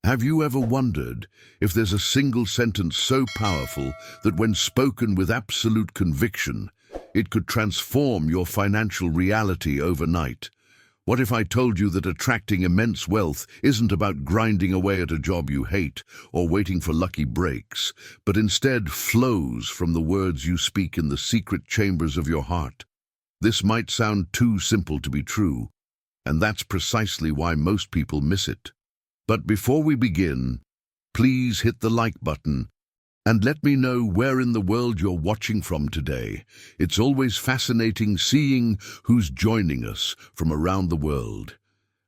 Have you ever wondered if there's a single sentence so powerful that when spoken with absolute conviction, it could transform your financial reality overnight? What if I told you that attracting immense wealth isn't about grinding away at a job you hate or waiting for lucky breaks, but instead flows from the words you speak in the secret chambers of your heart? This might sound too simple to be true, and that's precisely why most people miss it. But before we begin, please hit the like button and let me know where in the world you're watching from today. It's always fascinating seeing who's joining us from around the world.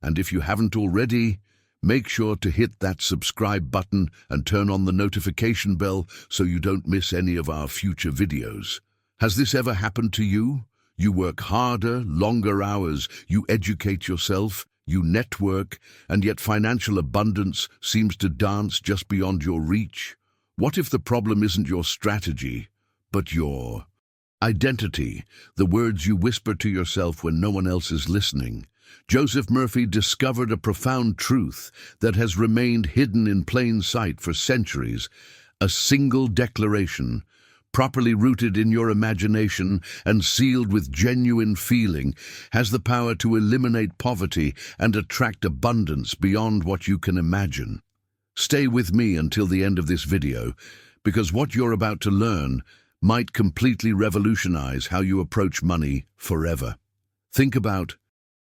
And if you haven't already, make sure to hit that subscribe button and turn on the notification bell so you don't miss any of our future videos. Has this ever happened to you? You work harder, longer hours, you educate yourself, you network, and yet financial abundance seems to dance just beyond your reach. What if the problem isn't your strategy, but your identity, the words you whisper to yourself when no one else is listening? Joseph Murphy discovered a profound truth that has remained hidden in plain sight for centuries. A single declaration, properly rooted in your imagination and sealed with genuine feeling, has the power to eliminate poverty and attract abundance beyond what you can imagine. Stay with me until the end of this video, because what you're about to learn might completely revolutionize how you approach money forever. Think about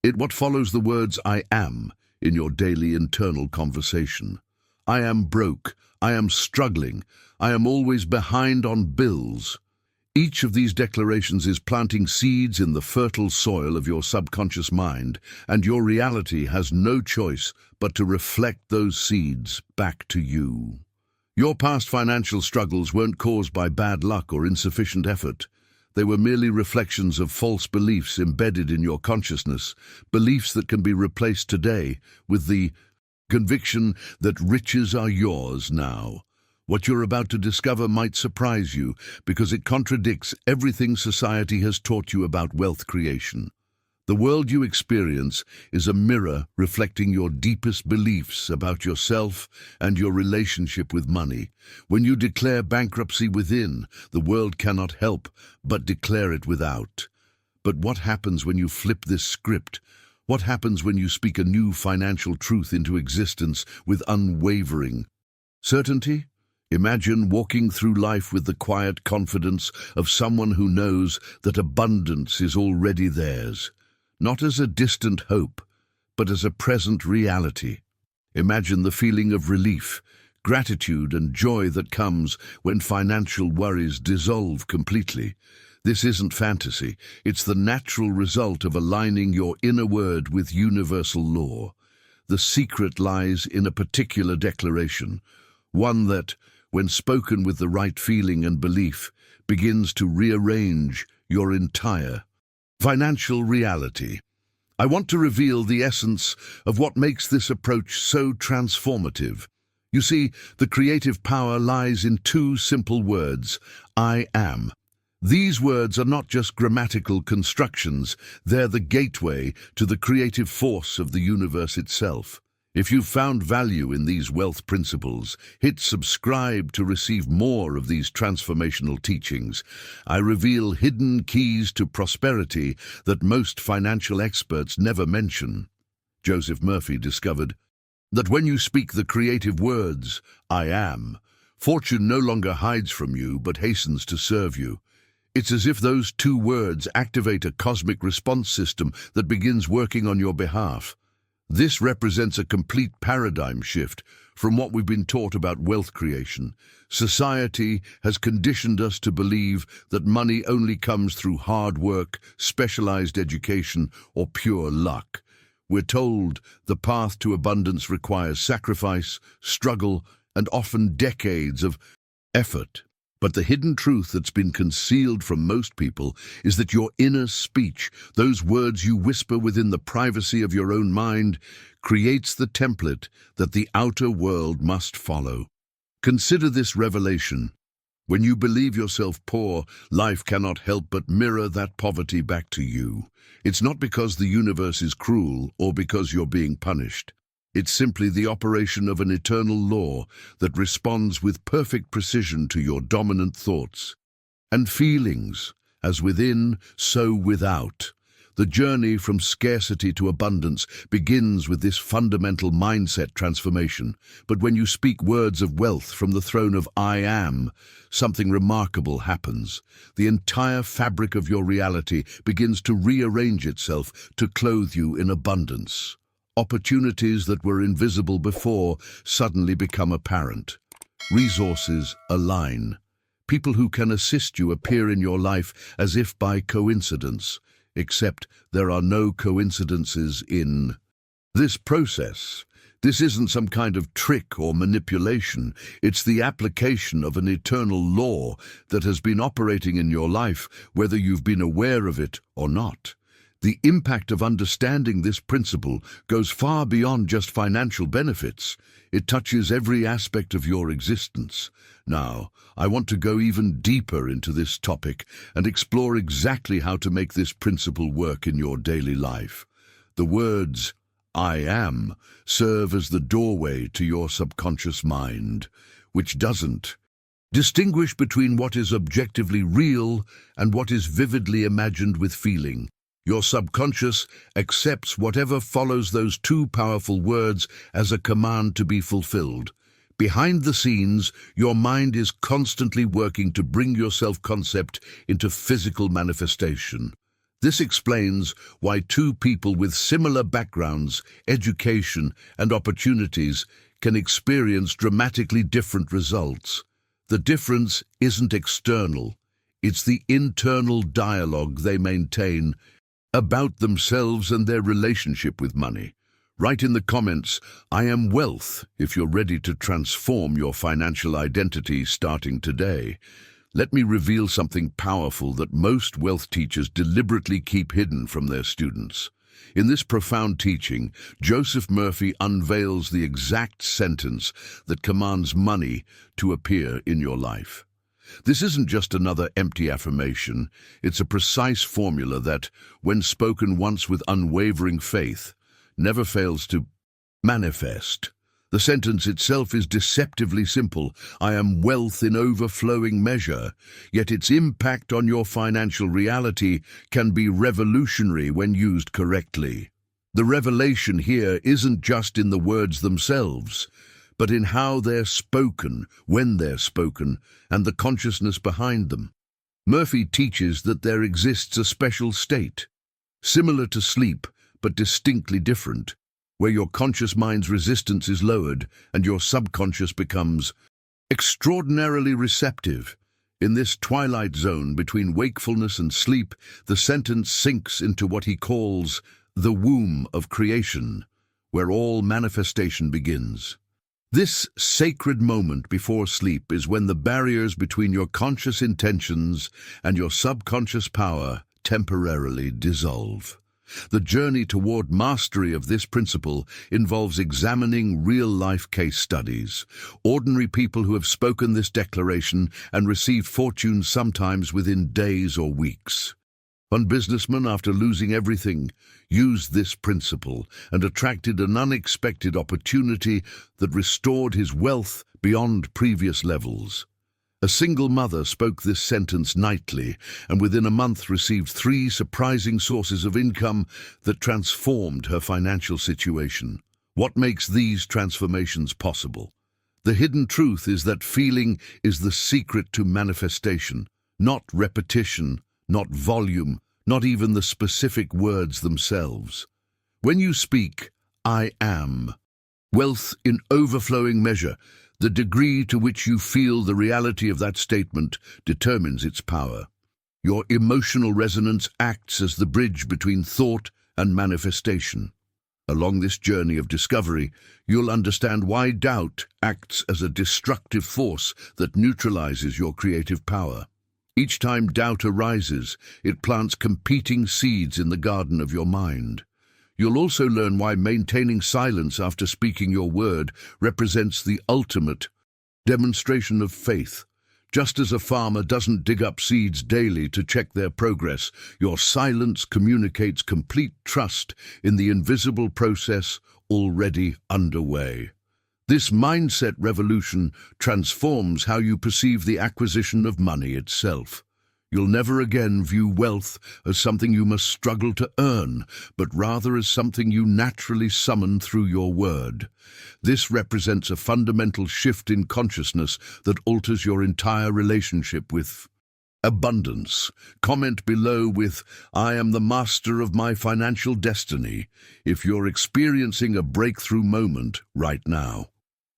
it. What follows the words "I am" in your daily internal conversation? I am broke. I am struggling. I am always behind on bills. Each of these declarations is planting seeds in the fertile soil of your subconscious mind, and your reality has no choice but to reflect those seeds back to you. Your past financial struggles weren't caused by bad luck or insufficient effort. They were merely reflections of false beliefs embedded in your consciousness, beliefs that can be replaced today with the conviction that riches are yours now. What you're about to discover might surprise you because it contradicts everything society has taught you about wealth creation. The world you experience is a mirror reflecting your deepest beliefs about yourself and your relationship with money. When you declare bankruptcy within, the world cannot help but declare it without. But what happens when you flip this script? What happens when you speak a new financial truth into existence with unwavering certainty? Imagine walking through life with the quiet confidence of someone who knows that abundance is already theirs, not as a distant hope, but as a present reality. Imagine the feeling of relief, gratitude, and joy that comes when financial worries dissolve completely. This isn't fantasy, it's the natural result of aligning your inner word with universal law. The secret lies in a particular declaration, one that, when spoken with the right feeling and belief, begins to rearrange your entire financial reality. I want to reveal the essence of what makes this approach so transformative. You see, the creative power lies in two simple words: I am. These words are not just grammatical constructions, they're the gateway to the creative force of the universe itself. If you've found value in these wealth principles, hit subscribe to receive more of these transformational teachings. I reveal hidden keys to prosperity that most financial experts never mention. Joseph Murphy discovered that when you speak the creative words, I am, fortune no longer hides from you but hastens to serve you. It's as if those two words activate a cosmic response system that begins working on your behalf. This represents a complete paradigm shift from what we've been taught about wealth creation. Society has conditioned us to believe that money only comes through hard work, specialized education, or pure luck. We're told the path to abundance requires sacrifice, struggle, and often decades of effort. But the hidden truth that's been concealed from most people is that your inner speech, those words you whisper within the privacy of your own mind, creates the template that the outer world must follow. Consider this revelation. When you believe yourself poor, life cannot help but mirror that poverty back to you. It's not because the universe is cruel or because you're being punished. It's simply the operation of an eternal law that responds with perfect precision to your dominant thoughts and feelings, as within, so without. The journey from scarcity to abundance begins with this fundamental mindset transformation. But when you speak words of wealth from the throne of I am, something remarkable happens. The entire fabric of your reality begins to rearrange itself to clothe you in abundance. Opportunities that were invisible before suddenly become apparent. Resources align. People who can assist you appear in your life as if by coincidence. Except there are no coincidences in this process. This isn't some kind of trick or manipulation. It's the application of an eternal law that has been operating in your life, whether you've been aware of it or not. The impact of understanding this principle goes far beyond just financial benefits. It touches every aspect of your existence. Now, I want to go even deeper into this topic and explore exactly how to make this principle work in your daily life. The words, I am, serve as the doorway to your subconscious mind, which doesn't distinguish between what is objectively real and what is vividly imagined with feeling. Your subconscious accepts whatever follows those two powerful words as a command to be fulfilled. Behind the scenes, your mind is constantly working to bring your self-concept into physical manifestation. This explains why two people with similar backgrounds, education, and opportunities can experience dramatically different results. The difference isn't external. It's the internal dialogue they maintain about themselves and their relationship with money. Write in the comments, I am wealth, if you're ready to transform your financial identity starting today. Let me reveal something powerful that most wealth teachers deliberately keep hidden from their students. In this profound teaching, Joseph Murphy unveils the exact sentence that commands money to appear in your life. This isn't just another empty affirmation. It's a precise formula that, when spoken once with unwavering faith, never fails to manifest. The sentence itself is deceptively simple. I am wealth in overflowing measure, yet its impact on your financial reality can be revolutionary when used correctly. The revelation here isn't just in the words themselves, but in how they're spoken, when they're spoken, and the consciousness behind them. Murphy teaches that there exists a special state, similar to sleep, but distinctly different, where your conscious mind's resistance is lowered and your subconscious becomes extraordinarily receptive. In this twilight zone between wakefulness and sleep, the sentence sinks into what he calls the womb of creation, where all manifestation begins. This sacred moment before sleep is when the barriers between your conscious intentions and your subconscious power temporarily dissolve. The journey toward mastery of this principle involves examining real-life case studies, ordinary people who have spoken this declaration and received fortune sometimes within days or weeks. One businessman, after losing everything, used this principle and attracted an unexpected opportunity that restored his wealth beyond previous levels. A single mother spoke this sentence nightly and within a month received 3 surprising sources of income that transformed her financial situation. What makes these transformations possible? The hidden truth is that feeling is the secret to manifestation, not repetition, not volume, not even the specific words themselves. When you speak, I am, wealth in overflowing measure, the degree to which you feel the reality of that statement determines its power. Your emotional resonance acts as the bridge between thought and manifestation. Along this journey of discovery, you'll understand why doubt acts as a destructive force that neutralizes your creative power. Each time doubt arises, it plants competing seeds in the garden of your mind. You'll also learn why maintaining silence after speaking your word represents the ultimate demonstration of faith. Just as a farmer doesn't dig up seeds daily to check their progress, your silence communicates complete trust in the invisible process already underway. This mindset revolution transforms how you perceive the acquisition of money itself. You'll never again view wealth as something you must struggle to earn, but rather as something you naturally summon through your word. This represents a fundamental shift in consciousness that alters your entire relationship with abundance. Comment below with, "I am the master of my financial destiny," if you're experiencing a breakthrough moment right now.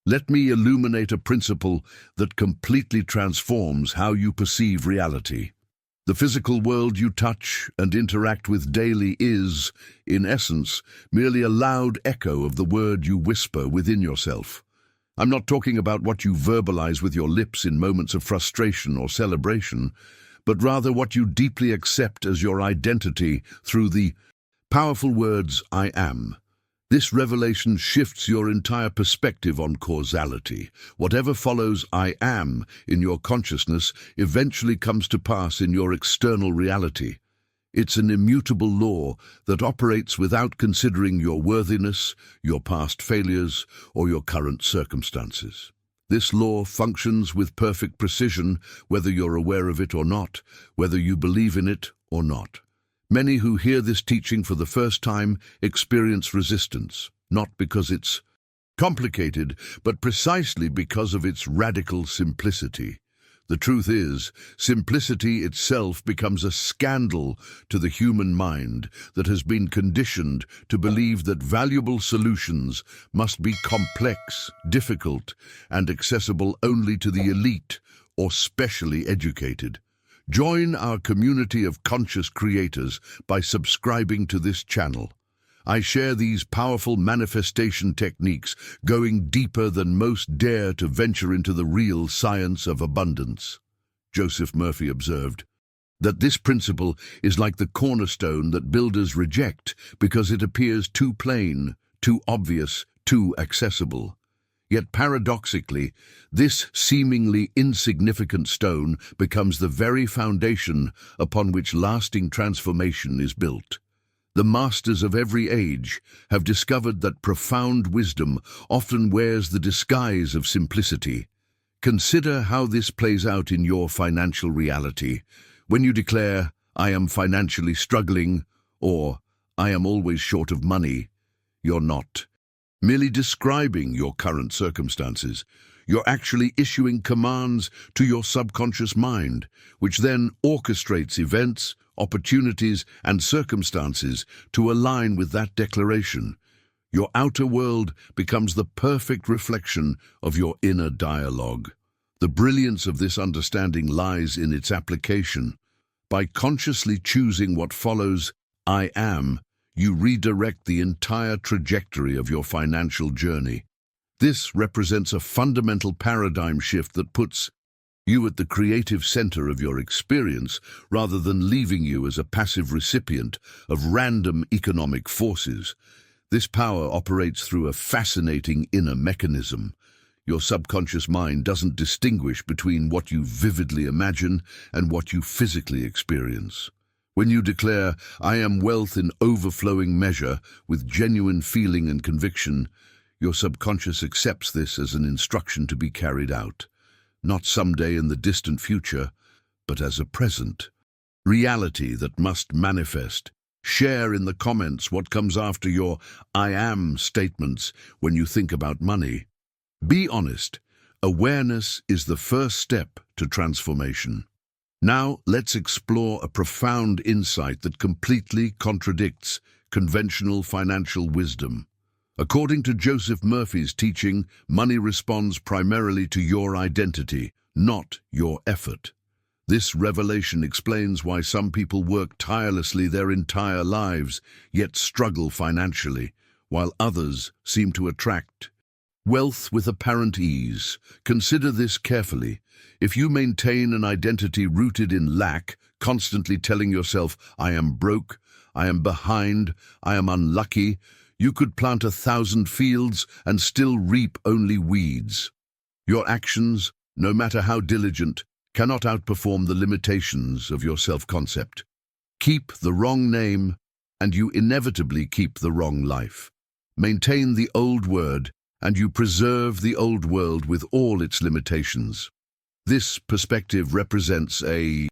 Let me illuminate a principle that completely transforms how you perceive reality. The physical world you touch and interact with daily is, in essence, merely a loud echo of the word you whisper within yourself. I'm not talking about what you verbalize with your lips in moments of frustration or celebration, but rather what you deeply accept as your identity through the powerful words, "I am." This revelation shifts your entire perspective on causality. Whatever follows "I am" in your consciousness eventually comes to pass in your external reality. It's an immutable law that operates without considering your worthiness, your past failures, or your current circumstances. This law functions with perfect precision, whether you're aware of it or not, whether you believe in it or not. Many who hear this teaching for the first time experience resistance, not because it's complicated, but precisely because of its radical simplicity. The truth is, simplicity itself becomes a scandal to the human mind that has been conditioned to believe that valuable solutions must be complex, difficult, and accessible only to the elite or specially educated. Join our community of conscious creators by subscribing to this channel. I share these powerful manifestation techniques, going deeper than most dare to venture into the real science of abundance. Joseph Murphy observed that this principle is like the cornerstone that builders reject because it appears too plain, too obvious, too accessible. Yet paradoxically, this seemingly insignificant stone becomes the very foundation upon which lasting transformation is built. The masters of every age have discovered that profound wisdom often wears the disguise of simplicity. Consider how this plays out in your financial reality. When you declare, "I am financially struggling," or "I am always short of money," you're not merely describing your current circumstances. You're actually issuing commands to your subconscious mind, which then orchestrates events, opportunities, and circumstances to align with that declaration. Your outer world becomes the perfect reflection of your inner dialogue. The brilliance of this understanding lies in its application. By consciously choosing what follows, "I am," you redirect the entire trajectory of your financial journey. This represents a fundamental paradigm shift that puts you at the creative center of your experience rather than leaving you as a passive recipient of random economic forces. This power operates through a fascinating inner mechanism. Your subconscious mind doesn't distinguish between what you vividly imagine and what you physically experience. When you declare, "I am wealth in overflowing measure," with genuine feeling and conviction, your subconscious accepts this as an instruction to be carried out, not someday in the distant future, but as a present reality that must manifest. Share in the comments what comes after your "I am" statements when you think about money. Be honest. Awareness is the first step to transformation. Now, let's explore a profound insight that completely contradicts conventional financial wisdom. According to Joseph Murphy's teaching, money responds primarily to your identity, not your effort. This revelation explains why some people work tirelessly their entire lives, yet struggle financially, while others seem to attract wealth with apparent ease. Consider this carefully. If you maintain an identity rooted in lack, constantly telling yourself, "I am broke, I am behind, I am unlucky," you could plant 1,000 fields and still reap only weeds. Your actions, no matter how diligent, cannot outperform the limitations of your self-concept. Keep the wrong name, and you inevitably keep the wrong life. Maintain the old word, and you preserve the old world with all its limitations. This perspective represents a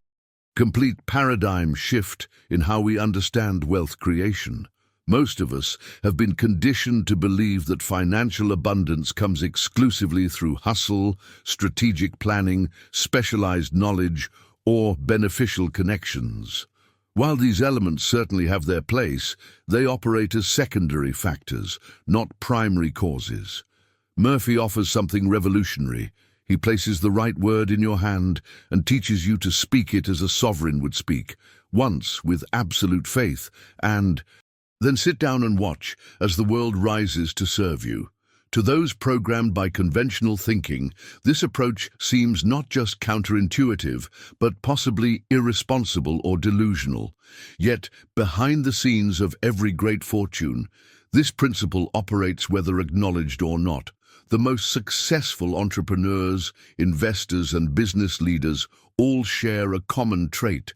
complete paradigm shift in how we understand wealth creation. Most of us have been conditioned to believe that financial abundance comes exclusively through hustle, strategic planning, specialized knowledge, or beneficial connections. While these elements certainly have their place, they operate as secondary factors, not primary causes. Murphy offers something revolutionary. He places the right word in your hand and teaches you to speak it as a sovereign would speak, once with absolute faith, and then sit down and watch as the world rises to serve you. To those programmed by conventional thinking, this approach seems not just counterintuitive, but possibly irresponsible or delusional. Yet, behind the scenes of every great fortune, this principle operates whether acknowledged or not. The most successful entrepreneurs, investors, and business leaders all share a common trait.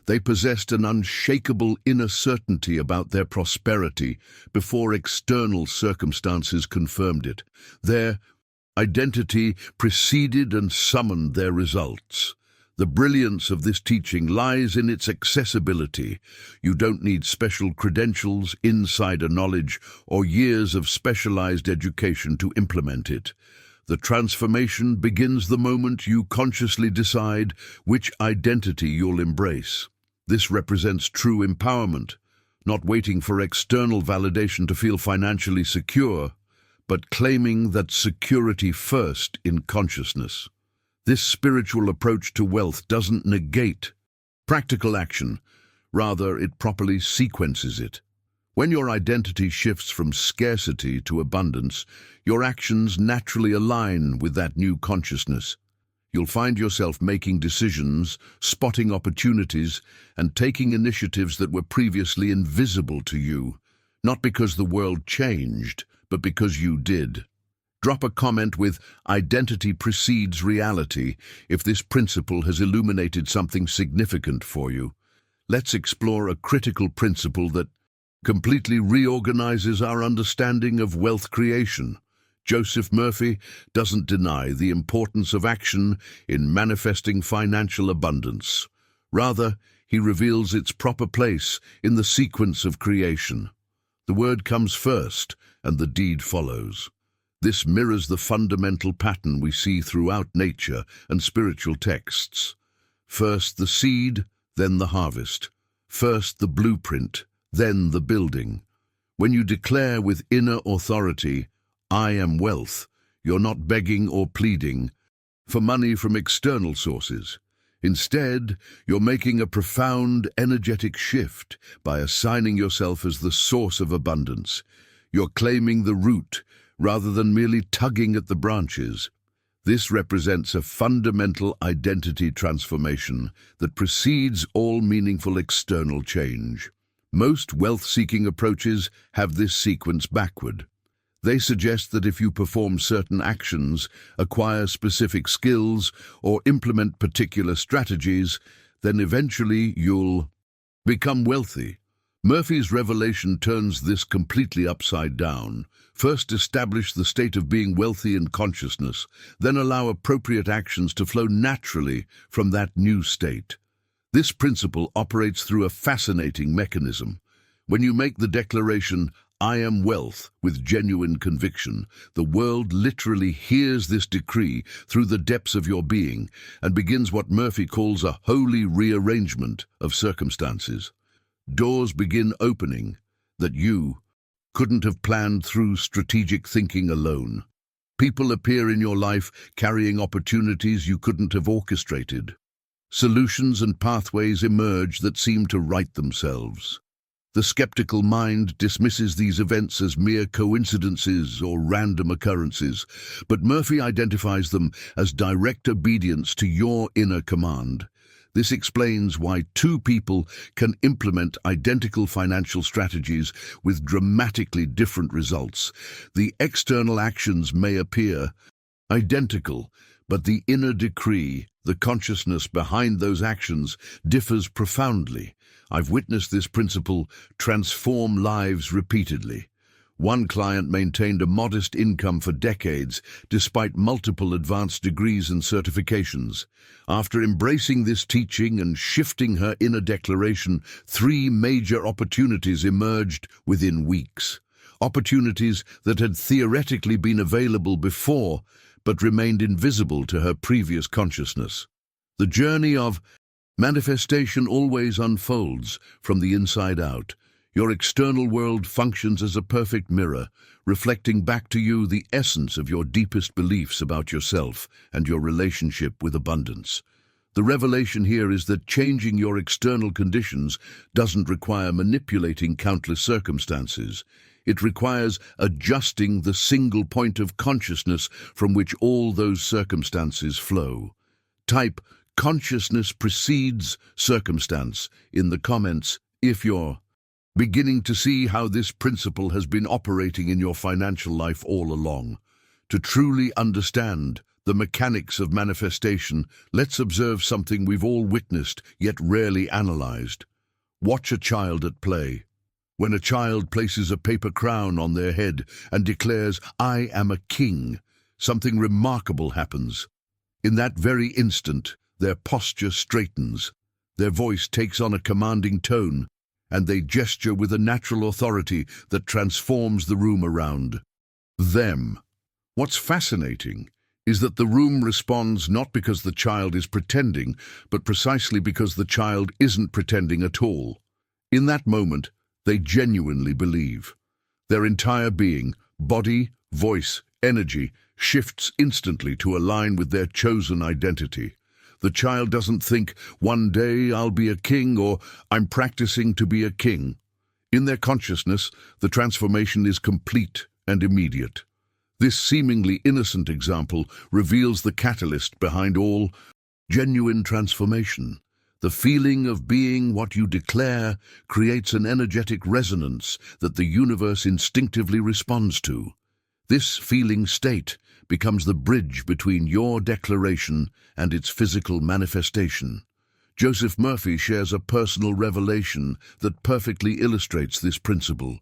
They possessed an unshakable inner certainty about their prosperity before external circumstances confirmed it. Their identity preceded and summoned their results. The brilliance of this teaching lies in its accessibility. You don't need special credentials, insider knowledge, or years of specialized education to implement it. The transformation begins the moment you consciously decide which identity you'll embrace. This represents true empowerment, not waiting for external validation to feel financially secure, but claiming that security first in consciousness. This spiritual approach to wealth doesn't negate practical action, rather it properly sequences it. When your identity shifts from scarcity to abundance, your actions naturally align with that new consciousness. You'll find yourself making decisions, spotting opportunities, and taking initiatives that were previously invisible to you, not because the world changed, but because you did. Drop a comment with "Identity precedes reality" if this principle has illuminated something significant for you. Let's explore a critical principle that completely reorganizes our understanding of wealth creation. Joseph Murphy doesn't deny the importance of action in manifesting financial abundance. Rather, he reveals its proper place in the sequence of creation. The word comes first, and the deed follows. This mirrors the fundamental pattern we see throughout nature and spiritual texts. First the seed, then the harvest. First the blueprint, then the building. When you declare with inner authority, "I am wealth," you're not begging or pleading for money from external sources. Instead, you're making a profound, energetic shift by assigning yourself as the source of abundance. You're claiming the root rather than merely tugging at the branches. This represents a fundamental identity transformation that precedes all meaningful external change. Most wealth-seeking approaches have this sequence backward. They suggest that if you perform certain actions, acquire specific skills, or implement particular strategies, then eventually you'll become wealthy. Murphy's revelation turns this completely upside down. First establish the state of being wealthy in consciousness, then allow appropriate actions to flow naturally from that new state. This principle operates through a fascinating mechanism. When you make the declaration, "I am wealth," with genuine conviction, the world literally hears this decree through the depths of your being and begins what Murphy calls a holy rearrangement of circumstances. Doors begin opening that you couldn't have planned through strategic thinking alone. People appear in your life carrying opportunities you couldn't have orchestrated. Solutions and pathways emerge that seem to right themselves. The skeptical mind dismisses these events as mere coincidences or random occurrences, but Murphy identifies them as direct obedience to your inner command. This explains why two people can implement identical financial strategies with dramatically different results. The external actions may appear identical, But the inner decree, the consciousness behind those actions, differs profoundly. I've witnessed this principle transform lives repeatedly. One client maintained a modest income for decades, despite multiple advanced degrees and certifications. After embracing this teaching and shifting her inner declaration, 3 major opportunities emerged within weeks. Opportunities that had theoretically been available before, but remained invisible to her previous consciousness. The journey of manifestation always unfolds from the inside out. Your external world functions as a perfect mirror, reflecting back to you the essence of your deepest beliefs about yourself and your relationship with abundance. The revelation here is that changing your external conditions doesn't require manipulating countless circumstances. It requires adjusting the single point of consciousness from which all those circumstances flow. Type "consciousness precedes circumstance" in the comments if you're beginning to see how this principle has been operating in your financial life all along. To truly understand the mechanics of manifestation, let's observe something we've all witnessed yet rarely analyzed. Watch a child at play. When a child places a paper crown on their head and declares, "I am a king," something remarkable happens. In that very instant, their posture straightens, their voice takes on a commanding tone, and they gesture with a natural authority that transforms the room around them. What's fascinating is that the room responds not because the child is pretending, but precisely because the child isn't pretending at all. In that moment, they genuinely believe. Their entire being, body, voice, energy, shifts instantly to align with their chosen identity. The child doesn't think, "One day I'll be a king," or "I'm practicing to be a king." In their consciousness, the transformation is complete and immediate. This seemingly innocent example reveals the catalyst behind all genuine transformation. The feeling of being what you declare creates an energetic resonance that the universe instinctively responds to. This feeling state becomes the bridge between your declaration and its physical manifestation. Joseph Murphy shares a personal revelation that perfectly illustrates this principle.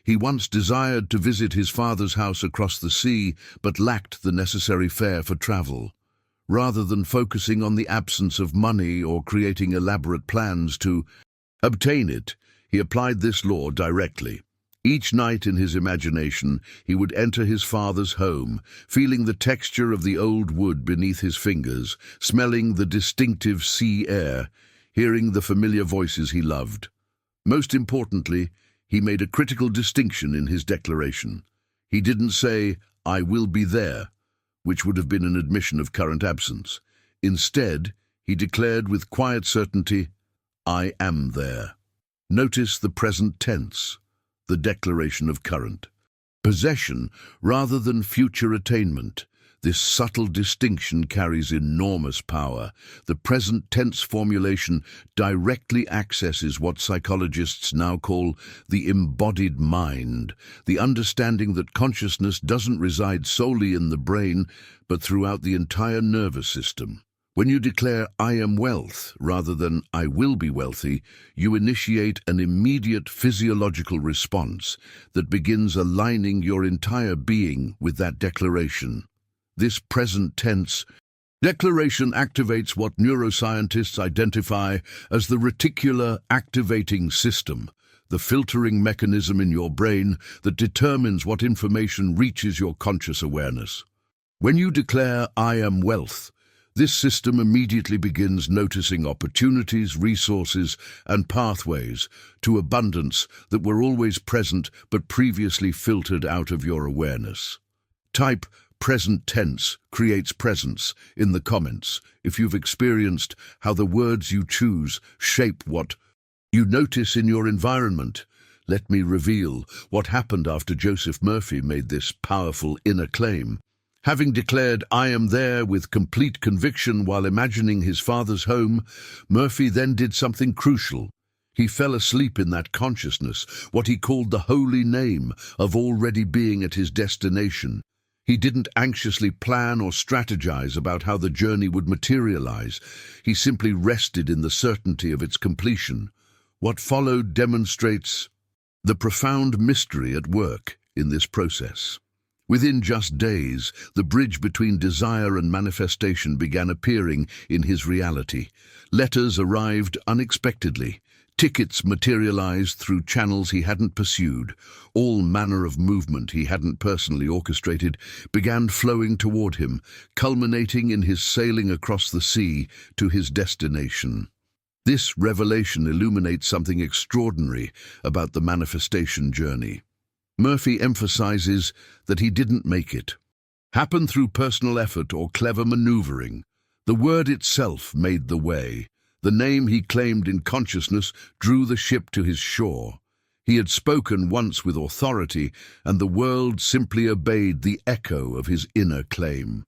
He once desired to visit his father's house across the sea, but lacked the necessary fare for travel. Rather than focusing on the absence of money or creating elaborate plans to obtain it, he applied this law directly. Each night in his imagination, he would enter his father's home, feeling the texture of the old wood beneath his fingers, smelling the distinctive sea air, hearing the familiar voices he loved. Most importantly, he made a critical distinction in his declaration. He didn't say, "I will be there," which would have been an admission of current absence. Instead, he declared with quiet certainty, "I am there." Notice the present tense, the declaration of current possession rather than future attainment. This subtle distinction carries enormous power. The present tense formulation directly accesses what psychologists now call the embodied mind, the understanding that consciousness doesn't reside solely in the brain, but throughout the entire nervous system. When you declare, "I am wealth," rather than "I will be wealthy," you initiate an immediate physiological response that begins aligning your entire being with that declaration. This present tense declaration activates what neuroscientists identify as the reticular activating system, the filtering mechanism in your brain that determines what information reaches your conscious awareness. When you declare, "I am wealth," this system immediately begins noticing opportunities, resources, and pathways to abundance that were always present but previously filtered out of your awareness. Type "present tense creates presence" in the comments if you've experienced how the words you choose shape what you notice in your environment. Let me reveal what happened after Joseph Murphy made this powerful inner claim. Having declared, "I am there" with complete conviction while imagining his father's home, Murphy then did something crucial. He fell asleep in that consciousness, what he called the holy name of already being at his destination. He didn't anxiously plan or strategize about how the journey would materialize. He simply rested in the certainty of its completion. What followed demonstrates the profound mystery at work in this process. Within just days, the bridge between desire and manifestation began appearing in his reality. Letters arrived unexpectedly. Tickets materialized through channels he hadn't pursued. All manner of movement he hadn't personally orchestrated began flowing toward him, culminating in his sailing across the sea to his destination. This revelation illuminates something extraordinary about the manifestation journey. Murphy emphasizes that he didn't make it happen through personal effort or clever maneuvering. The word itself made the way. The name he claimed in consciousness drew the ship to his shore. He had spoken once with authority, and the world simply obeyed the echo of his inner claim.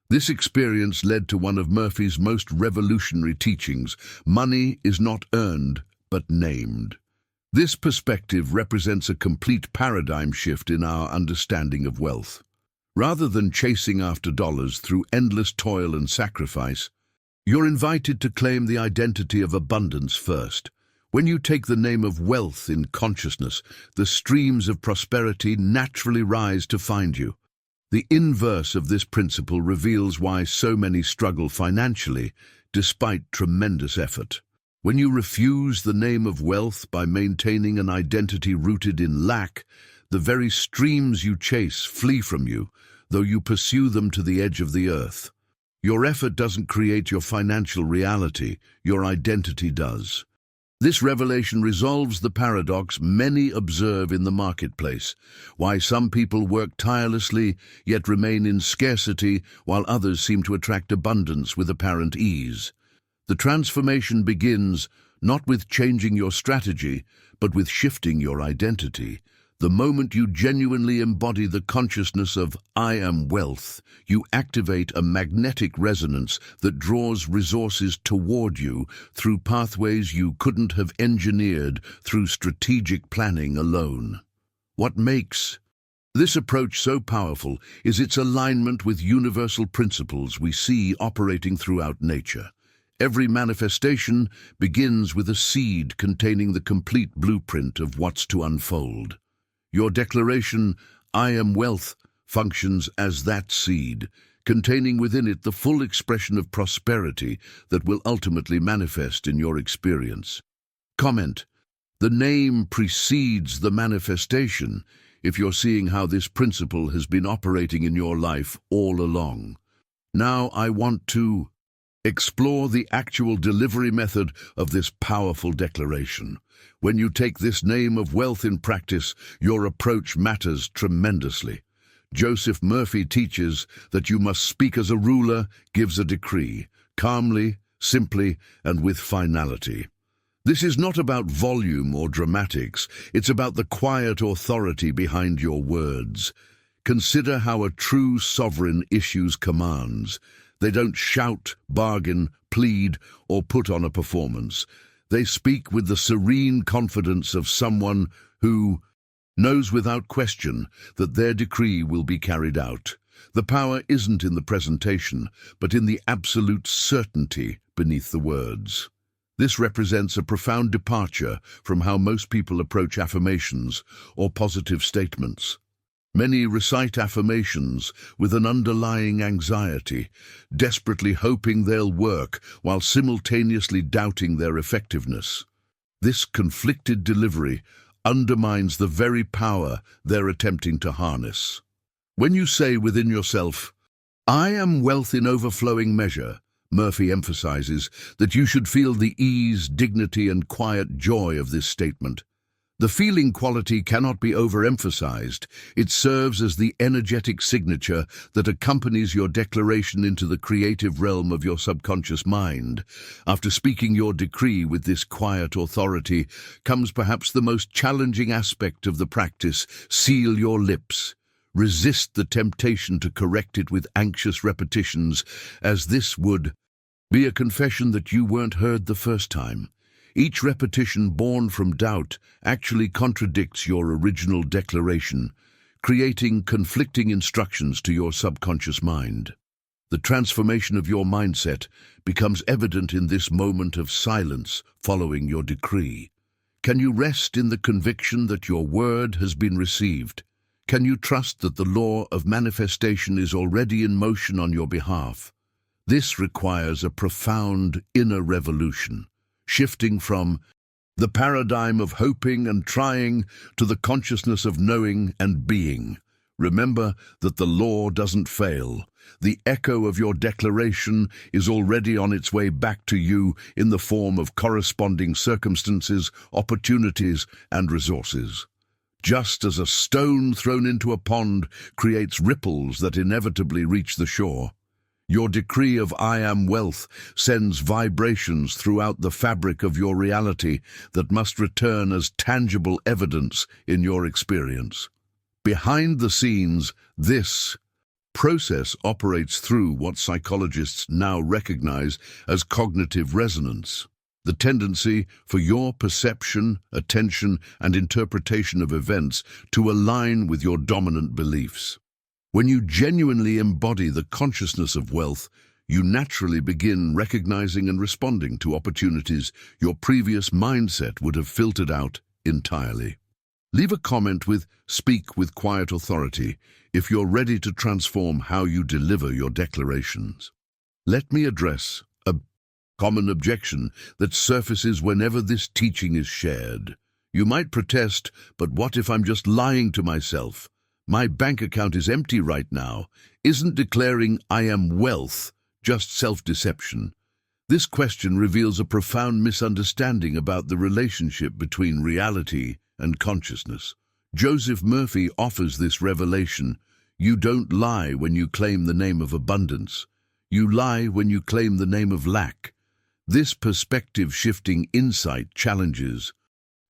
This experience led to one of Murphy's most revolutionary teachings: money is not earned, but named. This perspective represents a complete paradigm shift in our understanding of wealth. Rather than chasing after dollars through endless toil and sacrifice, you're invited to claim the identity of abundance first. When you take the name of wealth in consciousness, the streams of prosperity naturally rise to find you. The inverse of this principle reveals why so many struggle financially, despite tremendous effort. When you refuse the name of wealth by maintaining an identity rooted in lack, the very streams you chase flee from you, though you pursue them to the edge of the earth. Your effort doesn't create your financial reality, your identity does. This revelation resolves the paradox many observe in the marketplace: why some people work tirelessly yet remain in scarcity, while others seem to attract abundance with apparent ease. The transformation begins not with changing your strategy, but with shifting your identity. The moment you genuinely embody the consciousness of "I am wealth," you activate a magnetic resonance that draws resources toward you through pathways you couldn't have engineered through strategic planning alone. What makes this approach so powerful is its alignment with universal principles we see operating throughout nature. Every manifestation begins with a seed containing the complete blueprint of what's to unfold. Your declaration, "I am wealth," functions as that seed, containing within it the full expression of prosperity that will ultimately manifest in your experience. Comment: the name precedes the manifestation if you're seeing how this principle has been operating in your life all along. Now I want to explore the actual delivery method of this powerful declaration. When you take this name of wealth in practice, your approach matters tremendously. Joseph Murphy teaches that you must speak as a ruler gives a decree, calmly, simply, and with finality. This is not about volume or dramatics, it's about the quiet authority behind your words. Consider how a true sovereign issues commands. They don't shout, bargain, plead, or put on a performance. They speak with the serene confidence of someone who knows without question that their decree will be carried out. The power isn't in the presentation, but in the absolute certainty beneath the words. This represents a profound departure from how most people approach affirmations or positive statements. Many recite affirmations with an underlying anxiety, desperately hoping they'll work while simultaneously doubting their effectiveness. This conflicted delivery undermines the very power they're attempting to harness. When you say within yourself, "I am wealth in overflowing measure," Murphy emphasizes that you should feel the ease, dignity, and quiet joy of this statement. The feeling quality cannot be overemphasized. It serves as the energetic signature that accompanies your declaration into the creative realm of your subconscious mind. After speaking your decree with this quiet authority comes perhaps the most challenging aspect of the practice: seal your lips. Resist the temptation to correct it with anxious repetitions, as this would be a confession that you weren't heard the first time. Each repetition born from doubt actually contradicts your original declaration, creating conflicting instructions to your subconscious mind. The transformation of your mindset becomes evident in this moment of silence following your decree. Can you rest in the conviction that your word has been received? Can you trust that the law of manifestation is already in motion on your behalf? This requires a profound inner revolution, shifting from the paradigm of hoping and trying to the consciousness of knowing and being. Remember that the law doesn't fail. The echo of your declaration is already on its way back to you in the form of corresponding circumstances, opportunities, and resources. Just as a stone thrown into a pond creates ripples that inevitably reach the shore, your decree of I am wealth sends vibrations throughout the fabric of your reality that must return as tangible evidence in your experience. Behind the scenes, this process operates through what psychologists now recognize as cognitive resonance, the tendency for your perception, attention, and interpretation of events to align with your dominant beliefs. When you genuinely embody the consciousness of wealth, you naturally begin recognizing and responding to opportunities your previous mindset would have filtered out entirely. Leave a comment with "Speak with quiet authority" if you're ready to transform how you deliver your declarations. Let me address a common objection that surfaces whenever this teaching is shared. You might protest, "But what if I'm just lying to myself? My bank account is empty right now." Isn't declaring I am wealth just self-deception? This question reveals a profound misunderstanding about the relationship between reality and consciousness. Joseph Murphy offers this revelation: you don't lie when you claim the name of abundance. You lie when you claim the name of lack. This perspective-shifting insight challenges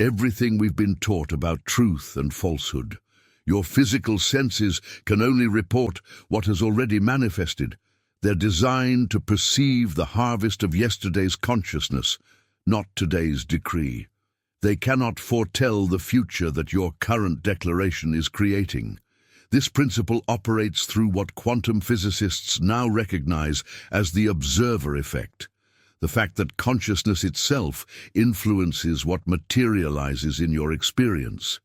everything we've been taught about truth and falsehood. Your physical senses can only report what has already manifested. They're designed to perceive the harvest of yesterday's consciousness, not today's decree. They cannot foretell the future that your current declaration is creating. This principle operates through what quantum physicists now recognize as the observer effect, the fact that consciousness itself influences what materializes in your experience.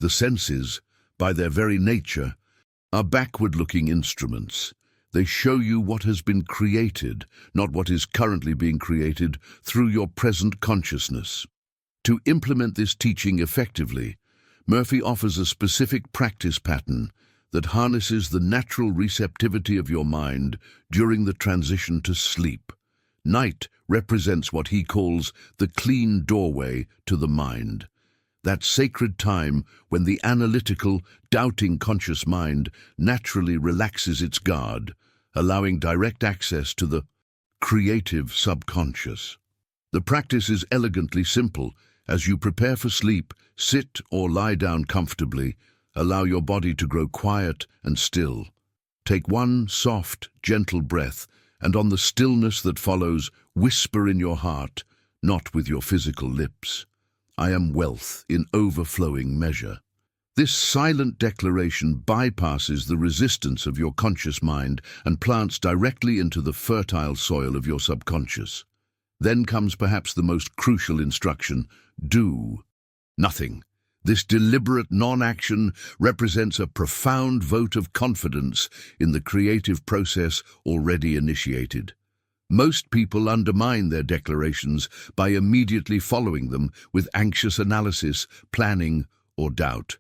The senses, by their very nature, are backward-looking instruments. They show you what has been created, not what is currently being created, through your present consciousness. To implement this teaching effectively, Murphy offers a specific practice pattern that harnesses the natural receptivity of your mind during the transition to sleep. Night represents what he calls the clean doorway to the mind, that sacred time when the analytical, doubting conscious mind naturally relaxes its guard, allowing direct access to the creative subconscious. The practice is elegantly simple. As you prepare for sleep, sit or lie down comfortably. Allow your body to grow quiet and still. Take one soft, gentle breath, and on the stillness that follows, whisper in your heart, not with your physical lips, I am wealth in overflowing measure. This silent declaration bypasses the resistance of your conscious mind and plants directly into the fertile soil of your subconscious. Then comes perhaps the most crucial instruction: do nothing. This deliberate non-action represents a profound vote of confidence in the creative process already initiated. Most people undermine their declarations by immediately following them with anxious analysis, planning, or doubt.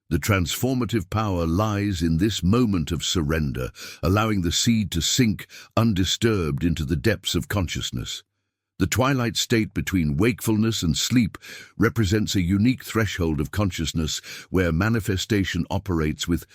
The transformative power lies in this moment of surrender, allowing the seed to sink undisturbed into the depths of consciousness. The twilight state between wakefulness and sleep represents a unique threshold of consciousness where manifestation operates with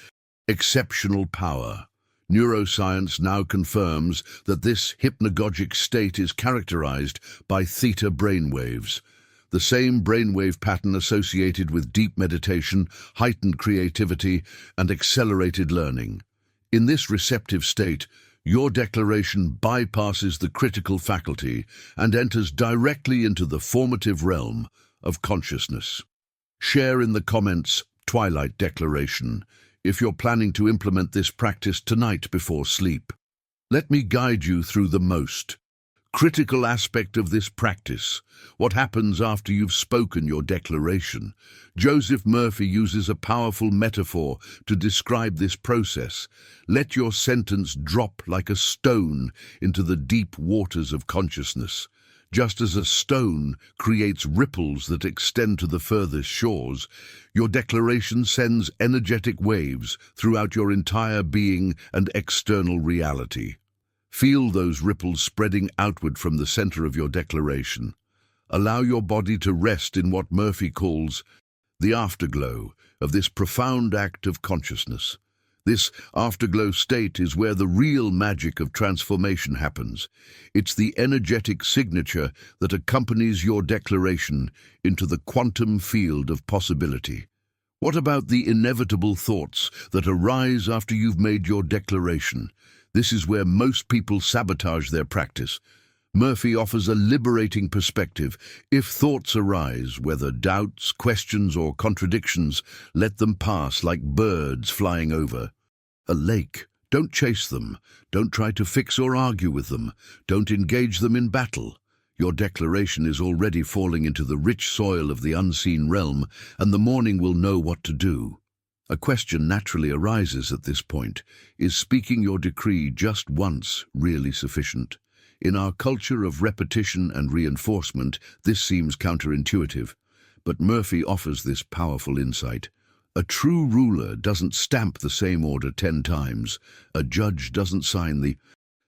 exceptional power. Neuroscience now confirms that this hypnagogic state is characterized by theta brainwaves, the same brainwave pattern associated with deep meditation, heightened creativity, and accelerated learning. In this receptive state, your declaration bypasses the critical faculty and enters directly into the formative realm of consciousness. Share in the comments Twilight Declaration if you're planning to implement this practice tonight before sleep. Let me guide you through the most critical aspect of this practice: what happens after you've spoken your declaration. Joseph Murphy uses a powerful metaphor to describe this process. Let your sentence drop like a stone into the deep waters of consciousness. Just as a stone creates ripples that extend to the furthest shores, your declaration sends energetic waves throughout your entire being and external reality. Feel those ripples spreading outward from the center of your declaration. Allow your body to rest in what Murphy calls the afterglow of this profound act of consciousness. This afterglow state is where the real magic of transformation happens. It's the energetic signature that accompanies your declaration into the quantum field of possibility. What about the inevitable thoughts that arise after you've made your declaration? This is where most people sabotage their practice. Murphy offers a liberating perspective. If thoughts arise, whether doubts, questions, or contradictions, let them pass like birds flying over a lake. Don't chase them. Don't try to fix or argue with them. Don't engage them in battle. Your declaration is already falling into the rich soil of the unseen realm, and the morning will know what to do. A question naturally arises at this point. Is speaking your decree just once really sufficient? In our culture of repetition and reinforcement, this seems counterintuitive, but Murphy offers this powerful insight. A true ruler doesn't stamp the same order 10 times. A judge doesn't sign the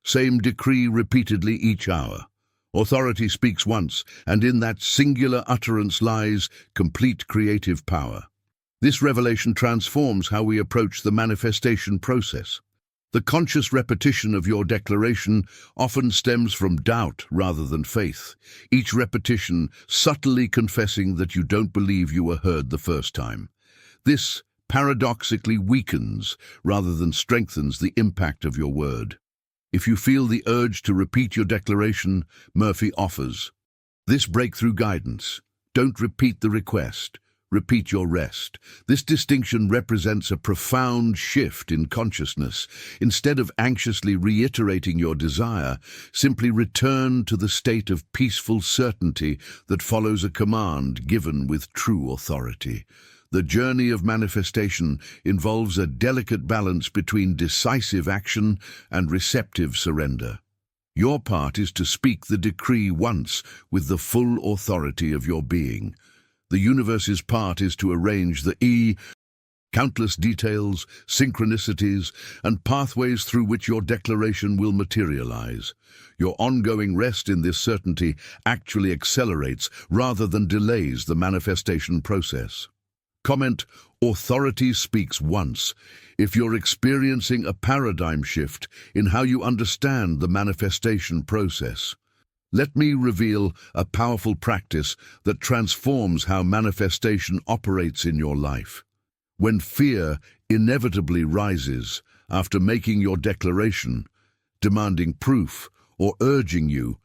same decree repeatedly each hour. Authority speaks once, and in that singular utterance lies complete creative power. This revelation transforms how we approach the manifestation process. The conscious repetition of your declaration often stems from doubt rather than faith, each repetition subtly confessing that you don't believe you were heard the first time. This paradoxically weakens rather than strengthens the impact of your word. If you feel the urge to repeat your declaration, Murphy offers this breakthrough guidance. Don't repeat the request. Repeat your rest. This distinction represents a profound shift in consciousness. Instead of anxiously reiterating your desire, simply return to the state of peaceful certainty that follows a command given with true authority. The journey of manifestation involves a delicate balance between decisive action and receptive surrender. Your part is to speak the decree once with the full authority of your being. The universe's part is to arrange the countless details, synchronicities, and pathways through which your declaration will materialize. Your ongoing rest in this certainty actually accelerates rather than delays the manifestation process. Comment: authority speaks once. If you're experiencing a paradigm shift in how you understand the manifestation process, let me reveal a powerful practice that transforms how manifestation operates in your life. When fear inevitably rises after making your declaration, demanding proof or urging you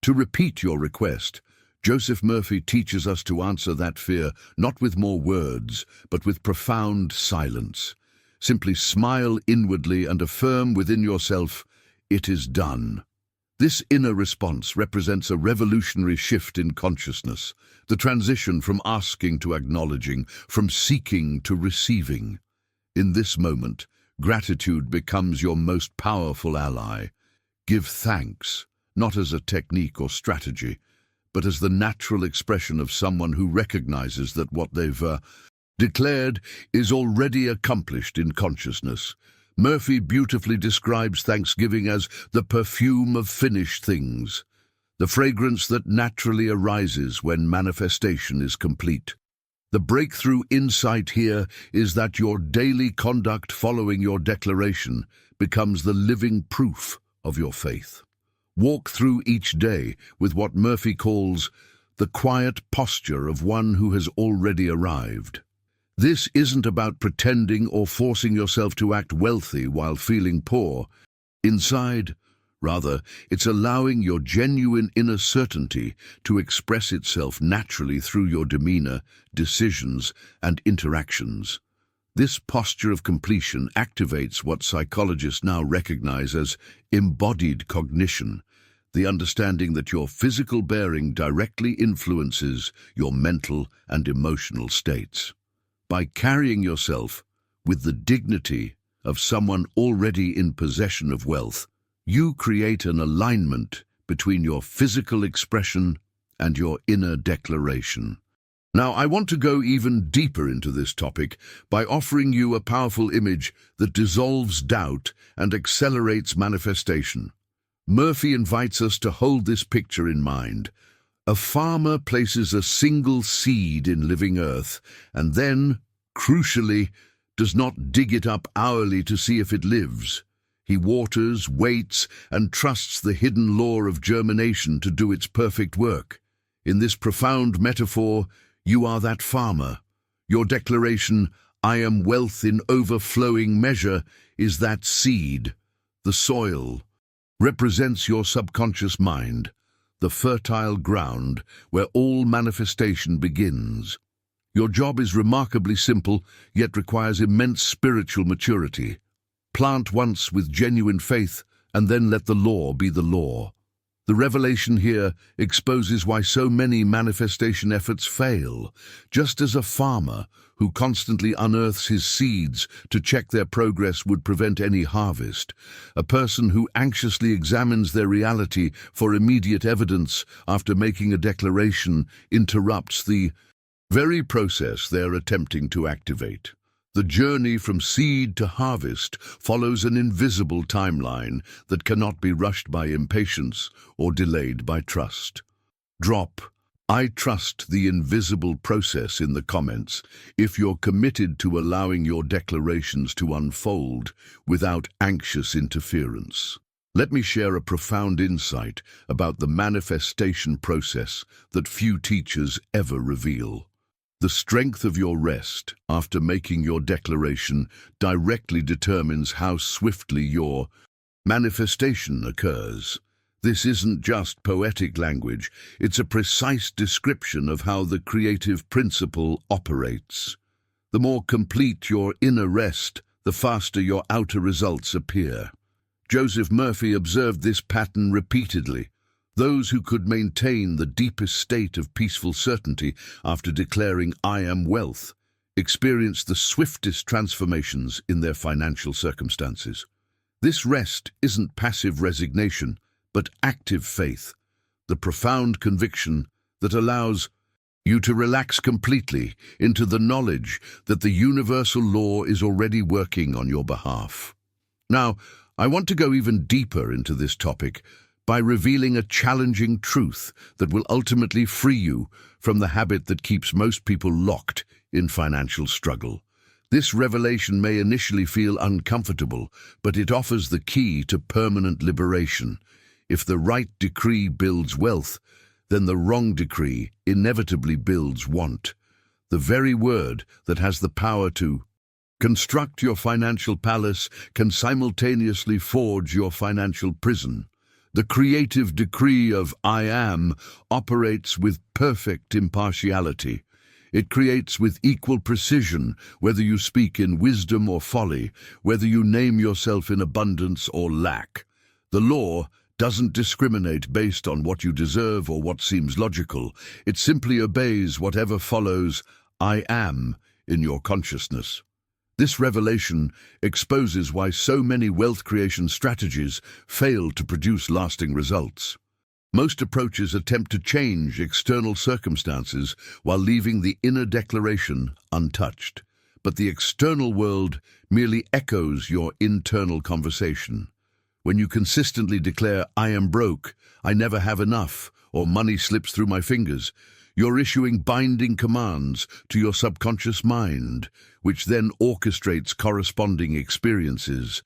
to repeat your request, Joseph Murphy teaches us to answer that fear not with more words, but with profound silence. Simply smile inwardly and affirm within yourself, "It is done." This inner response represents a revolutionary shift in consciousness, the transition from asking to acknowledging, from seeking to receiving. In this moment, gratitude becomes your most powerful ally. Give thanks, not as a technique or strategy, but as the natural expression of someone who recognizes that what they've declared is already accomplished in consciousness. Murphy beautifully describes Thanksgiving as the perfume of finished things, the fragrance that naturally arises when manifestation is complete. The breakthrough insight here is that your daily conduct following your declaration becomes the living proof of your faith. Walk through each day with what Murphy calls the quiet posture of one who has already arrived. This isn't about pretending or forcing yourself to act wealthy while feeling poor inside. Rather, it's allowing your genuine inner certainty to express itself naturally through your demeanor, decisions, and interactions. This posture of completion activates what psychologists now recognize as embodied cognition, the understanding that your physical bearing directly influences your mental and emotional states. By carrying yourself with the dignity of someone already in possession of wealth, you create an alignment between your physical expression and your inner declaration. Now, I want to go even deeper into this topic by offering you a powerful image that dissolves doubt and accelerates manifestation. Murphy invites us to hold this picture in mind. A farmer places a single seed in living earth and then, crucially, does not dig it up hourly to see if it lives. He waters, waits, and trusts the hidden law of germination to do its perfect work. In this profound metaphor, you are that farmer. Your declaration, "I am wealth in overflowing measure," is that seed. The soil represents your subconscious mind, the fertile ground where all manifestation begins. Your job is remarkably simple, yet requires immense spiritual maturity. Plant once with genuine faith, and then let the law be the law. The revelation here exposes why so many manifestation efforts fail. Just as a farmer who constantly unearths his seeds to check their progress would prevent any harvest, a person who anxiously examines their reality for immediate evidence after making a declaration interrupts the very process they're attempting to activate. The journey from seed to harvest follows an invisible timeline that cannot be rushed by impatience or delayed by trust. Drop "I trust the invisible process" in the comments if you're committed to allowing your declarations to unfold without anxious interference. Let me share a profound insight about the manifestation process that few teachers ever reveal. The strength of your rest after making your declaration directly determines how swiftly your manifestation occurs. This isn't just poetic language, it's a precise description of how the creative principle operates. The more complete your inner rest, the faster your outer results appear. Joseph Murphy observed this pattern repeatedly. Those who could maintain the deepest state of peaceful certainty after declaring "I am wealth" experienced the swiftest transformations in their financial circumstances. This rest isn't passive resignation, but active faith, the profound conviction that allows you to relax completely into the knowledge that the universal law is already working on your behalf. Now, I want to go even deeper into this topic by revealing a challenging truth that will ultimately free you from the habit that keeps most people locked in financial struggle. This revelation may initially feel uncomfortable, but it offers the key to permanent liberation. If the right decree builds wealth, then the wrong decree inevitably builds want. The very word that has the power to construct your financial palace can simultaneously forge your financial prison. The creative decree of "I am" operates with perfect impartiality. It creates with equal precision, whether you speak in wisdom or folly, whether you name yourself in abundance or lack. The law doesn't discriminate based on what you deserve or what seems logical. It simply obeys whatever follows "I am" in your consciousness. This revelation exposes why so many wealth creation strategies fail to produce lasting results. Most approaches attempt to change external circumstances while leaving the inner declaration untouched. But the external world merely echoes your internal conversation. When you consistently declare "I am broke," "I never have enough," or "money slips through my fingers," you're issuing binding commands to your subconscious mind, which then orchestrates corresponding experiences.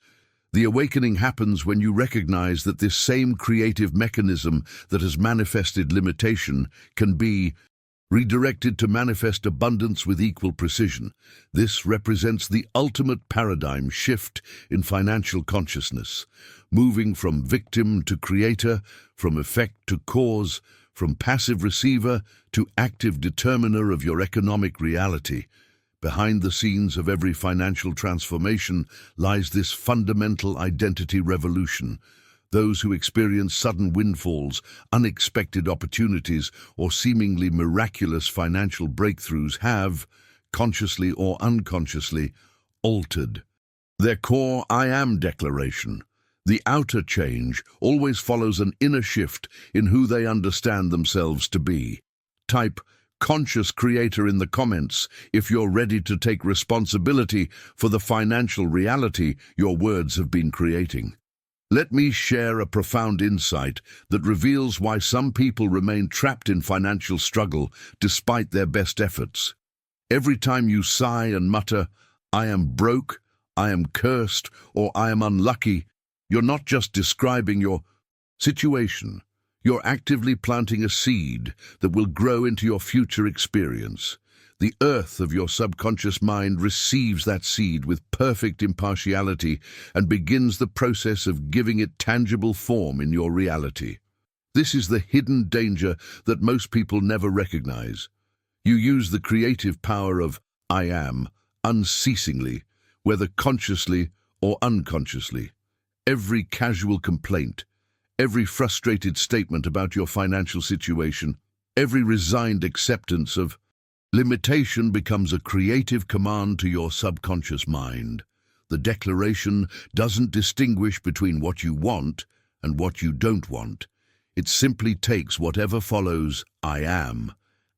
The awakening happens when you recognize that this same creative mechanism that has manifested limitation can be redirected to manifest abundance with equal precision. This represents the ultimate paradigm shift in financial consciousness, moving from victim to creator, from effect to cause, from passive receiver to active determiner of your economic reality. Behind the scenes of every financial transformation lies this fundamental identity revolution. Those who experience sudden windfalls, unexpected opportunities, or seemingly miraculous financial breakthroughs have, consciously or unconsciously, altered their core I am declaration. The outer change always follows an inner shift in who they understand themselves to be. Type conscious creator in the comments if you're ready to take responsibility for the financial reality your words have been creating. Let me share a profound insight that reveals why some people remain trapped in financial struggle despite their best efforts. Every time you sigh and mutter, "I am broke," "I am cursed," or "I am unlucky," you're not just describing your situation. You're actively planting a seed that will grow into your future experience. The earth of your subconscious mind receives that seed with perfect impartiality and begins the process of giving it tangible form in your reality. This is the hidden danger that most people never recognize. You use the creative power of I am unceasingly, whether consciously or unconsciously. Every casual complaint, every frustrated statement about your financial situation, every resigned acceptance of limitation becomes a creative command to your subconscious mind. The declaration doesn't distinguish between what you want and what you don't want. It simply takes whatever follows I am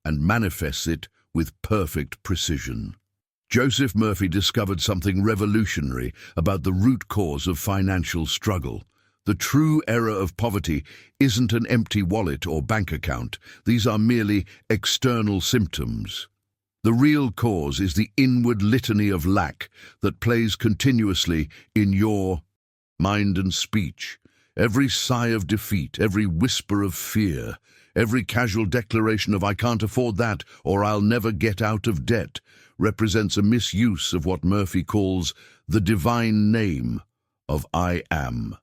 and manifests it with perfect precision. Joseph Murphy discovered something revolutionary about the root cause of financial struggle. The true error of poverty isn't an empty wallet or bank account. These are merely external symptoms. The real cause is the inward litany of lack that plays continuously in your mind and speech. Every sigh of defeat, every whisper of fear, every casual declaration of "I can't afford that" or "I'll never get out of debt" represents a misuse of what Murphy calls the divine name of I am.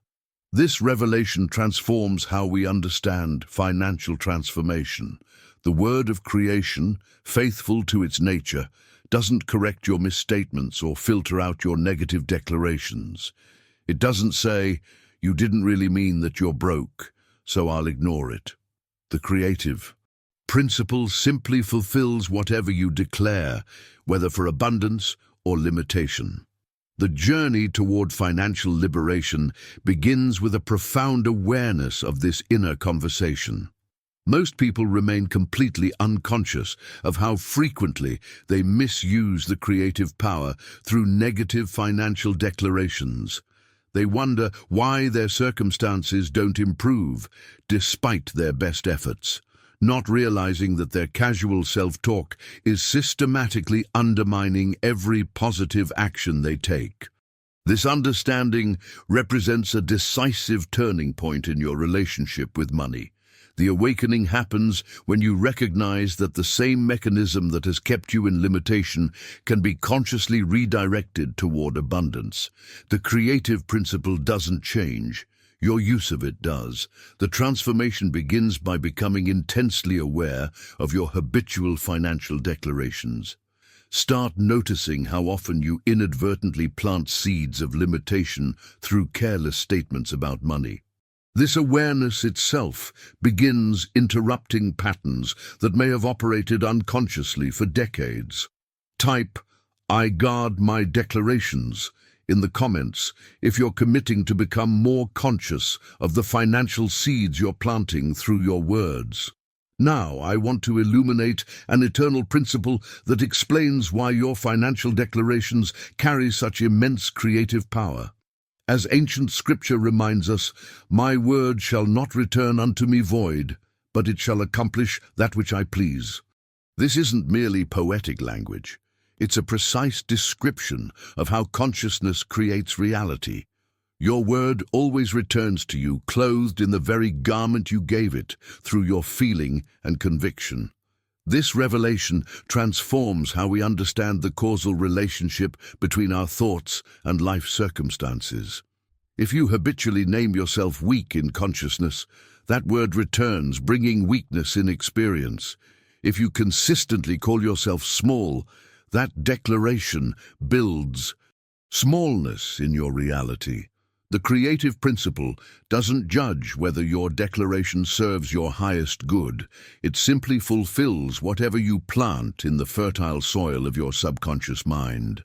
This revelation transforms how we understand financial transformation. The word of creation, faithful to its nature, doesn't correct your misstatements or filter out your negative declarations. It doesn't say, "You didn't really mean that you're broke, so I'll ignore it." The creative principle simply fulfills whatever you declare, whether for abundance or limitation. The journey toward financial liberation begins with a profound awareness of this inner conversation. Most people remain completely unconscious of how frequently they misuse the creative power through negative financial declarations. They wonder why their circumstances don't improve despite their best efforts, not realizing that their casual self-talk is systematically undermining every positive action they take. This understanding represents a decisive turning point in your relationship with money. The awakening happens when you recognize that the same mechanism that has kept you in limitation can be consciously redirected toward abundance. The creative principle doesn't change. Your use of it does. The transformation begins by becoming intensely aware of your habitual financial declarations. Start noticing how often you inadvertently plant seeds of limitation through careless statements about money. This awareness itself begins interrupting patterns that may have operated unconsciously for decades. Type, "I guard my declarations" in the comments if you're committing to become more conscious of the financial seeds you're planting through your words. Now, I want to illuminate an eternal principle that explains why your financial declarations carry such immense creative power. As ancient scripture reminds us, "My word shall not return unto me void, but it shall accomplish that which I please." This isn't merely poetic language. It's a precise description of how consciousness creates reality. Your word always returns to you, clothed in the very garment you gave it, through your feeling and conviction. This revelation transforms how we understand the causal relationship between our thoughts and life circumstances. If you habitually name yourself weak in consciousness, that word returns, bringing weakness in experience. If you consistently call yourself small, That declaration builds smallness in your reality. The creative principle doesn't judge whether your declaration serves your highest good. It simply fulfills whatever you plant in the fertile soil of your subconscious mind.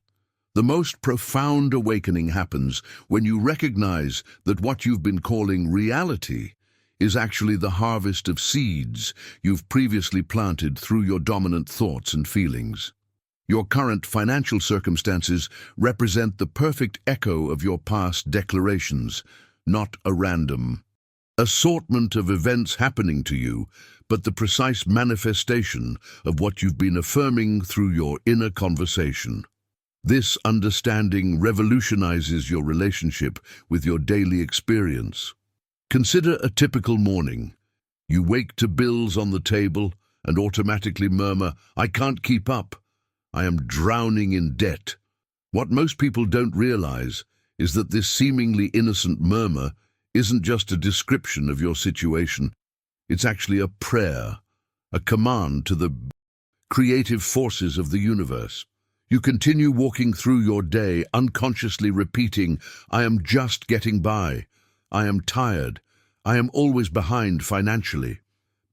The most profound awakening happens when you recognize that what you've been calling reality is actually the harvest of seeds you've previously planted through your dominant thoughts and feelings. Your current financial circumstances represent the perfect echo of your past declarations, not a random assortment of events happening to you, but the precise manifestation of what you've been affirming through your inner conversation. This understanding revolutionizes your relationship with your daily experience. Consider a typical morning. You wake to bills on the table and automatically murmur, "I can't keep up. I am drowning in debt." What most people don't realize is that this seemingly innocent murmur isn't just a description of your situation. It's actually a prayer, a command to the creative forces of the universe. You continue walking through your day, unconsciously repeating, "I am just getting by. I am tired. I am always behind financially."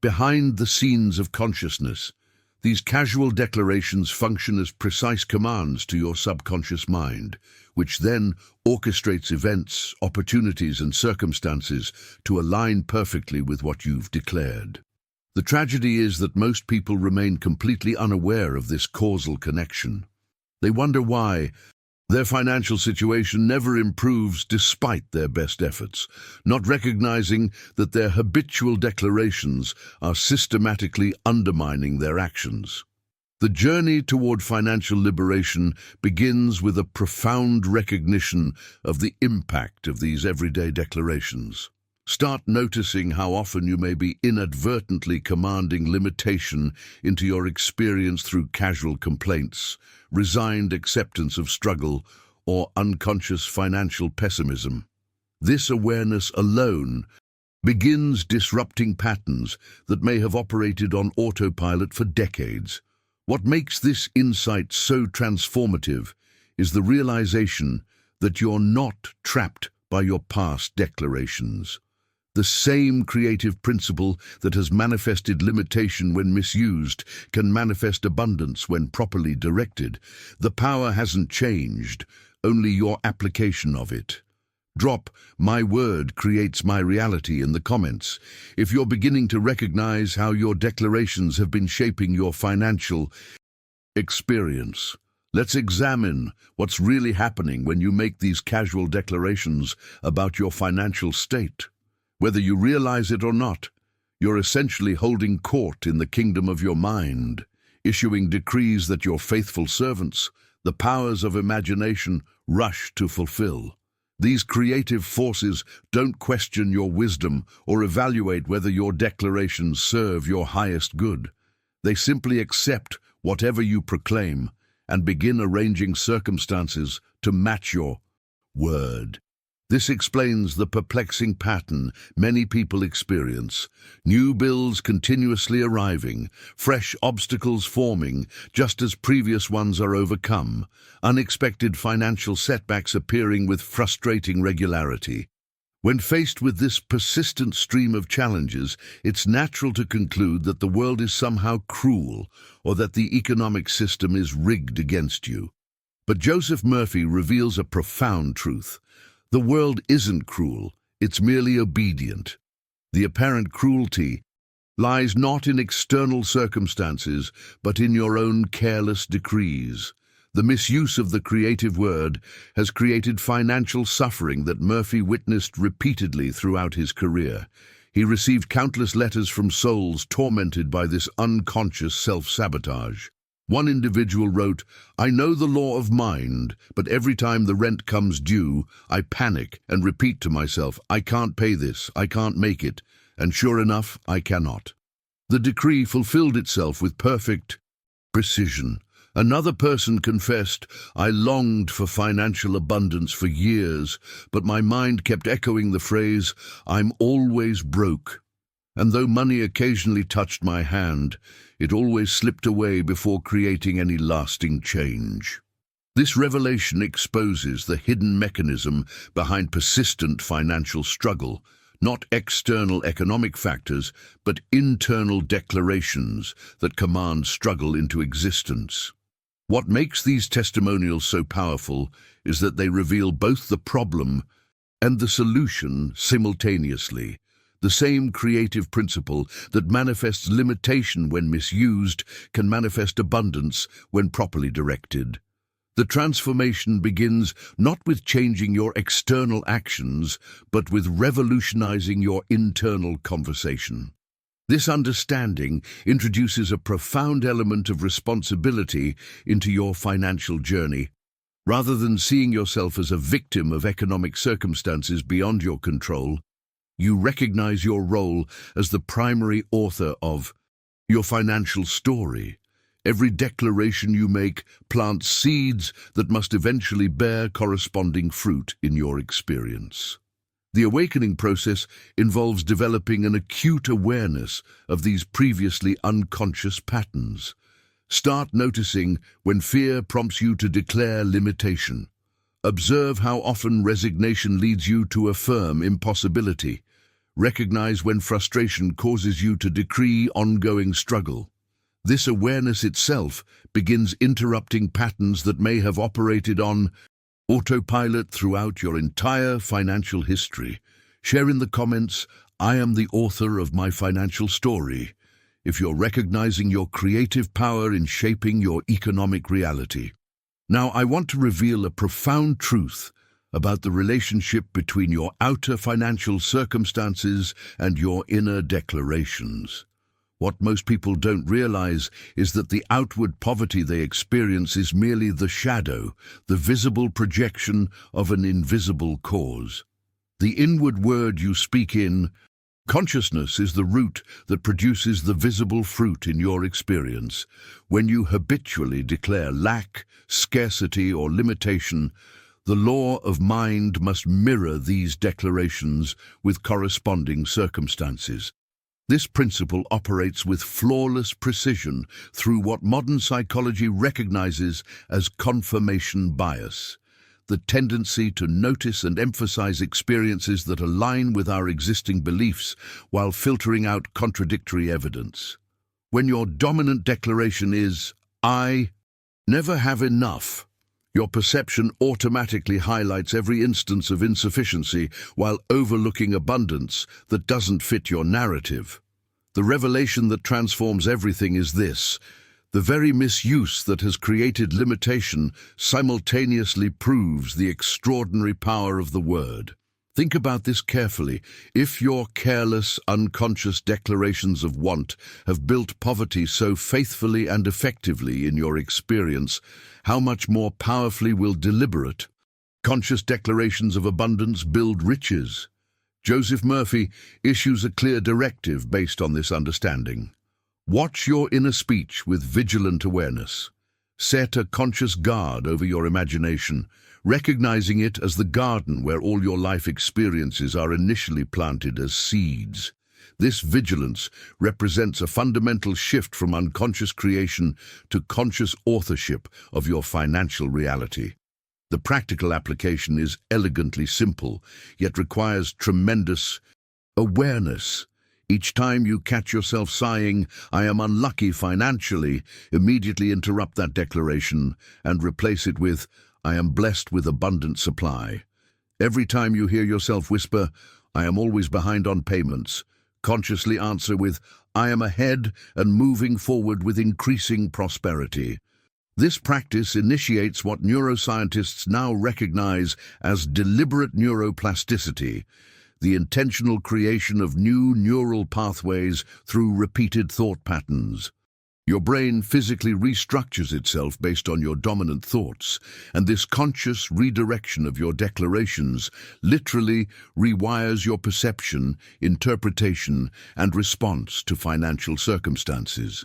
Behind the scenes of consciousness, these casual declarations function as precise commands to your subconscious mind, which then orchestrates events, opportunities, and circumstances to align perfectly with what you've declared. The tragedy is that most people remain completely unaware of this causal connection. They wonder why their financial situation never improves despite their best efforts, not recognizing that their habitual declarations are systematically undermining their actions. The journey toward financial liberation begins with a profound recognition of the impact of these everyday declarations. Start noticing how often you may be inadvertently commanding limitation into your experience through casual complaints, resigned acceptance of struggle, or unconscious financial pessimism. This awareness alone begins disrupting patterns that may have operated on autopilot for decades. What makes this insight so transformative is the realization that you're not trapped by your past declarations. The same creative principle that has manifested limitation when misused can manifest abundance when properly directed. The power hasn't changed, only your application of it. Drop "my word creates my reality" in the comments if you're beginning to recognize how your declarations have been shaping your financial experience. Let's examine what's really happening when you make these casual declarations about your financial state. Whether you realize it or not, you're essentially holding court in the kingdom of your mind, issuing decrees that your faithful servants, the powers of imagination, rush to fulfill. These creative forces don't question your wisdom or evaluate whether your declarations serve your highest good. They simply accept whatever you proclaim and begin arranging circumstances to match your word. This explains the perplexing pattern many people experience. New bills continuously arriving, fresh obstacles forming just as previous ones are overcome, unexpected financial setbacks appearing with frustrating regularity. When faced with this persistent stream of challenges, it's natural to conclude that the world is somehow cruel or that the economic system is rigged against you. But Joseph Murphy reveals a profound truth. The world isn't cruel, it's merely obedient. The apparent cruelty lies not in external circumstances, but in your own careless decrees. The misuse of the creative word has created financial suffering that Murphy witnessed repeatedly throughout his career. He received countless letters from souls tormented by this unconscious self-sabotage. One individual wrote, "I know the law of mind, but every time the rent comes due, I panic and repeat to myself, I can't pay this, I can't make it, and sure enough, I cannot." The decree fulfilled itself with perfect precision. Another person confessed, "I longed for financial abundance for years, but my mind kept echoing the phrase, I'm always broke." And though money occasionally touched my hand, it always slipped away before creating any lasting change. This revelation exposes the hidden mechanism behind persistent financial struggle, not external economic factors, but internal declarations that command struggle into existence. What makes these testimonials so powerful is that they reveal both the problem and the solution simultaneously. The same creative principle that manifests limitation when misused can manifest abundance when properly directed. The transformation begins not with changing your external actions, but with revolutionizing your internal conversation. This understanding introduces a profound element of responsibility into your financial journey. Rather than seeing yourself as a victim of economic circumstances beyond your control, you recognize your role as the primary author of your financial story. Every declaration you make plants seeds that must eventually bear corresponding fruit in your experience. The awakening process involves developing an acute awareness of these previously unconscious patterns. Start noticing when fear prompts you to declare limitation. Observe how often resignation leads you to affirm impossibility. Recognize when frustration causes you to decree ongoing struggle. This awareness itself begins interrupting patterns that may have operated on autopilot throughout your entire financial history. Share in the comments, "I am the author of my financial story," if you're recognizing your creative power in shaping your economic reality. Now, I want to reveal a profound truth about the relationship between your outer financial circumstances and your inner declarations. What most people don't realize is that the outward poverty they experience is merely the shadow, the visible projection of an invisible cause. The inward word you speak in consciousness is the root that produces the visible fruit in your experience. When you habitually declare lack, scarcity, or limitation, the law of mind must mirror these declarations with corresponding circumstances. This principle operates with flawless precision through what modern psychology recognizes as confirmation bias, the tendency to notice and emphasize experiences that align with our existing beliefs while filtering out contradictory evidence. When your dominant declaration is, "I never have enough," your perception automatically highlights every instance of insufficiency while overlooking abundance that doesn't fit your narrative. The revelation that transforms everything is this: the very misuse that has created limitation simultaneously proves the extraordinary power of the word. Think about this carefully. If your careless, unconscious declarations of want have built poverty so faithfully and effectively in your experience, how much more powerfully will deliberate, conscious declarations of abundance build riches? Joseph Murphy issues a clear directive based on this understanding. Watch your inner speech with vigilant awareness. Set a conscious guard over your imagination, recognizing it as the garden where all your life experiences are initially planted as seeds. This vigilance represents a fundamental shift from unconscious creation to conscious authorship of your financial reality. The practical application is elegantly simple, yet requires tremendous awareness. Each time you catch yourself sighing, "I am unlucky financially," immediately interrupt that declaration and replace it with, "I am blessed with abundant supply." Every time you hear yourself whisper, "I am always behind on payments," consciously answer with, "I am ahead and moving forward with increasing prosperity." This practice initiates what neuroscientists now recognize as deliberate neuroplasticity, the intentional creation of new neural pathways through repeated thought patterns. Your brain physically restructures itself based on your dominant thoughts, and this conscious redirection of your declarations literally rewires your perception, interpretation, and response to financial circumstances.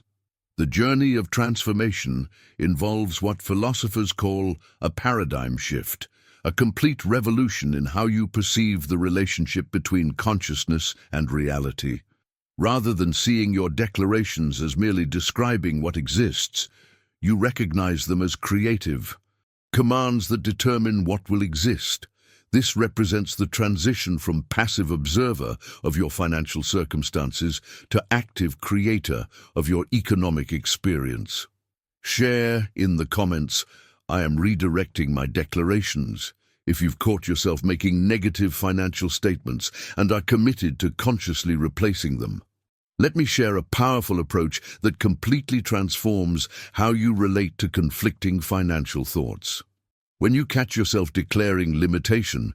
The journey of transformation involves what philosophers call a paradigm shift, a complete revolution in how you perceive the relationship between consciousness and reality. Rather than seeing your declarations as merely describing what exists, you recognize them as creative commands that determine what will exist. This represents the transition from passive observer of your financial circumstances to active creator of your economic experience. Share in the comments, "I am redirecting my declarations," if you've caught yourself making negative financial statements and are committed to consciously replacing them. Let me share a powerful approach that completely transforms how you relate to conflicting financial thoughts. When you catch yourself declaring limitation,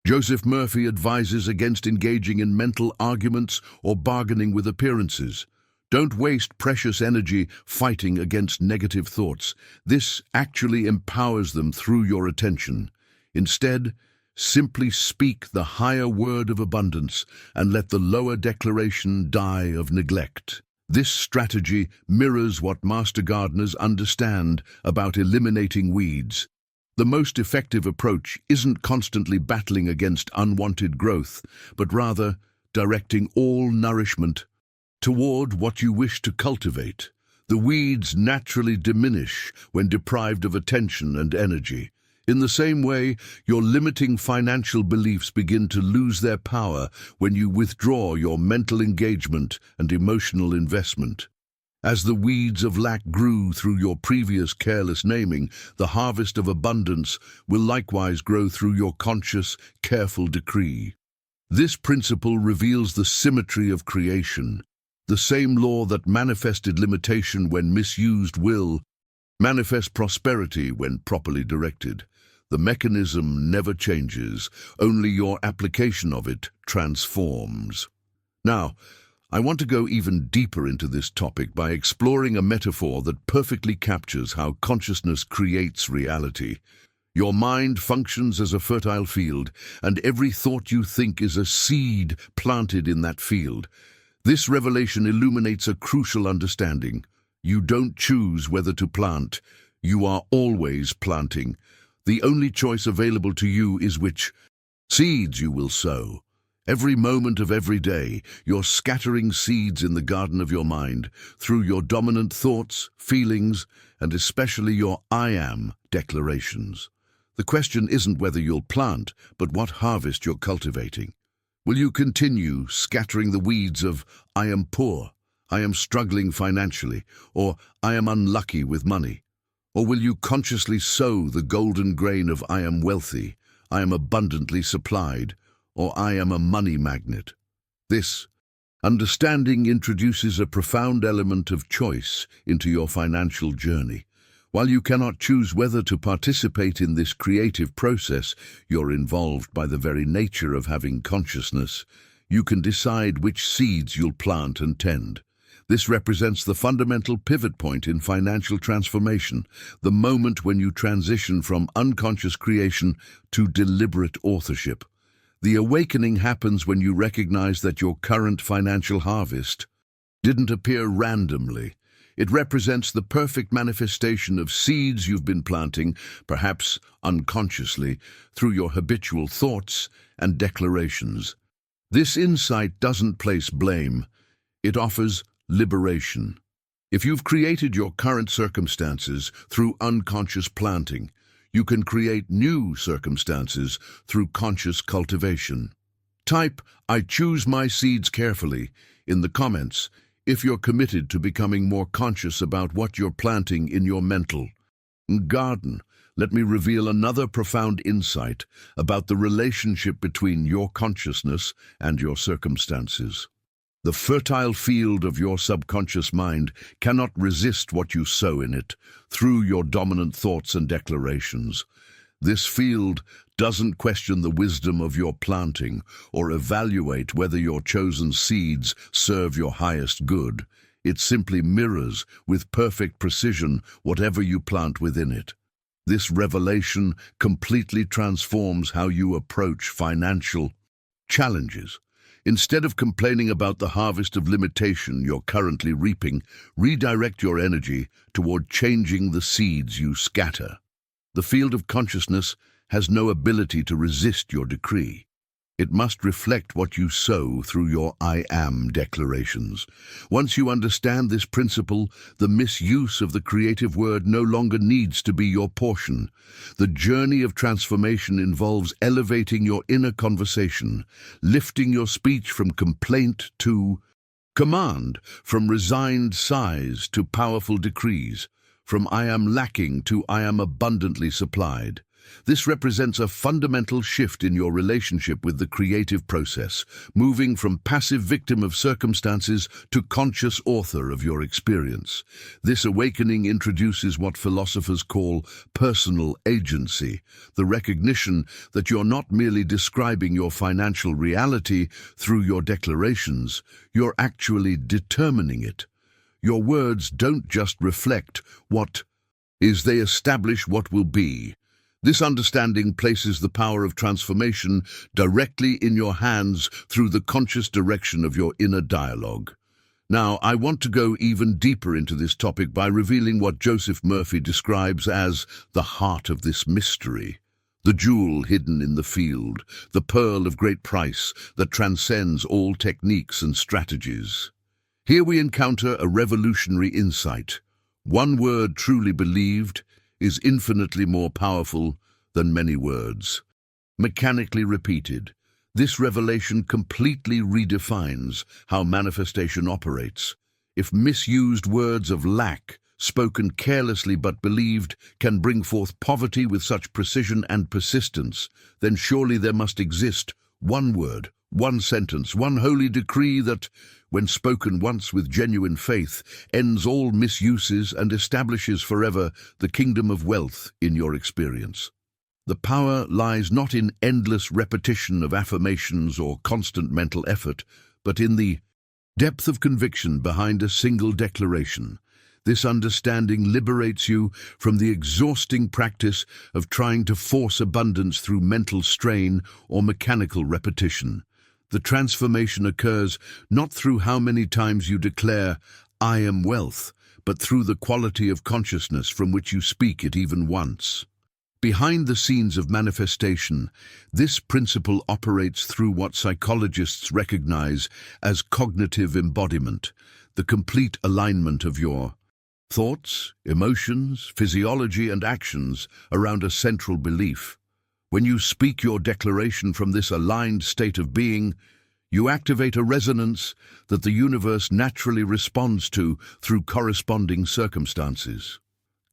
Joseph Murphy advises against engaging in mental arguments or bargaining with appearances. Don't waste precious energy fighting against negative thoughts. This actually empowers them through your attention. Instead, simply speak the higher word of abundance and let the lower declaration die of neglect. This strategy mirrors what master gardeners understand about eliminating weeds. The most effective approach isn't constantly battling against unwanted growth, but rather directing all nourishment toward what you wish to cultivate. The weeds naturally diminish when deprived of attention and energy. In the same way, your limiting financial beliefs begin to lose their power when you withdraw your mental engagement and emotional investment. As the weeds of lack grew through your previous careless naming, the harvest of abundance will likewise grow through your conscious, careful decree. This principle reveals the symmetry of creation. The same law that manifested limitation when misused will manifest prosperity when properly directed. The mechanism never changes, only your application of it transforms. Now, I want to go even deeper into this topic by exploring a metaphor that perfectly captures how consciousness creates reality. Your mind functions as a fertile field, and every thought you think is a seed planted in that field. This revelation illuminates a crucial understanding. You don't choose whether to plant. You are always planting. The only choice available to you is which seeds you will sow. Every moment of every day, you're scattering seeds in the garden of your mind through your dominant thoughts, feelings, and especially your I am declarations. The question isn't whether you'll plant, but what harvest you're cultivating. Will you continue scattering the weeds of "I am poor," "I am struggling financially," or "I am unlucky with money"? Or will you consciously sow the golden grain of "I am wealthy," "I am abundantly supplied," or "I am a money magnet"? This understanding introduces a profound element of choice into your financial journey. While you cannot choose whether to participate in this creative process, you're involved by the very nature of having consciousness. You can decide which seeds you'll plant and tend. This represents the fundamental pivot point in financial transformation, the moment when you transition from unconscious creation to deliberate authorship. The awakening happens when you recognize that your current financial harvest didn't appear randomly. It represents the perfect manifestation of seeds you've been planting, perhaps unconsciously, through your habitual thoughts and declarations. This insight doesn't place blame. It offers liberation. If you've created your current circumstances through unconscious planting, you can create new circumstances through conscious cultivation. Type "I choose my seeds carefully" in the comments if you're committed to becoming more conscious about what you're planting in your mental garden. Let me reveal another profound insight about the relationship between your consciousness and your circumstances. The fertile field of your subconscious mind cannot resist what you sow in it through your dominant thoughts and declarations. This field doesn't question the wisdom of your planting or evaluate whether your chosen seeds serve your highest good. It simply mirrors with perfect precision whatever you plant within it. This revelation completely transforms how you approach financial challenges. Instead of complaining about the harvest of limitation you're currently reaping, redirect your energy toward changing the seeds you scatter. The field of consciousness has no ability to resist your decree. It must reflect what you sow through your I am declarations. Once you understand this principle, the misuse of the creative word no longer needs to be your portion. The journey of transformation involves elevating your inner conversation, lifting your speech from complaint to command, from resigned sighs to powerful decrees, from I am lacking to I am abundantly supplied. This represents a fundamental shift in your relationship with the creative process, moving from passive victim of circumstances to conscious author of your experience. This awakening introduces what philosophers call personal agency, the recognition that you're not merely describing your financial reality through your declarations, you're actually determining it. Your words don't just reflect what is, they establish what will be. This understanding places the power of transformation directly in your hands through the conscious direction of your inner dialogue. Now, I want to go even deeper into this topic by revealing what Joseph Murphy describes as the heart of this mystery. The jewel hidden in the field, the pearl of great price that transcends all techniques and strategies. Here we encounter a revolutionary insight. One word truly believed is infinitely more powerful than many words. Mechanically repeated, this revelation completely redefines how manifestation operates. If misused words of lack, spoken carelessly but believed, can bring forth poverty with such precision and persistence, then surely there must exist one word, one sentence, one holy decree that, when spoken once with genuine faith, ends all misuses and establishes forever the kingdom of wealth in your experience. The power lies not in endless repetition of affirmations or constant mental effort, but in the depth of conviction behind a single declaration. This understanding liberates you from the exhausting practice of trying to force abundance through mental strain or mechanical repetition. The transformation occurs not through how many times you declare, I am wealth, but through the quality of consciousness from which you speak it even once. Behind the scenes of manifestation, this principle operates through what psychologists recognize as cognitive embodiment, the complete alignment of your thoughts, emotions, physiology, and actions around a central belief. When you speak your declaration from this aligned state of being, you activate a resonance that the universe naturally responds to through corresponding circumstances.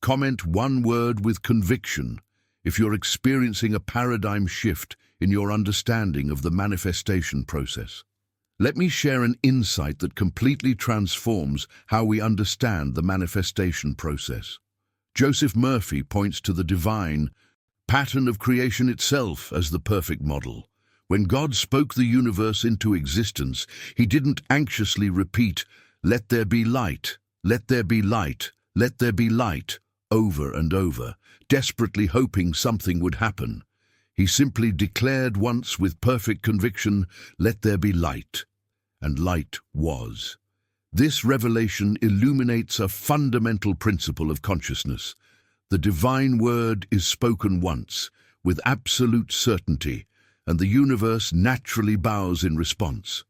Comment one word with conviction if you're experiencing a paradigm shift in your understanding of the manifestation process. Let me share an insight that completely transforms how we understand the manifestation process. Joseph Murphy points to the divine pattern of creation itself as the perfect model. When God spoke the universe into existence, he didn't anxiously repeat, "Let there be light, let there be light, let there be light," over and over, desperately hoping something would happen. He simply declared once with perfect conviction, "Let there be light," and light was. This revelation illuminates a fundamental principle of consciousness. The divine word is spoken once, with absolute certainty, and the universe naturally bows in response.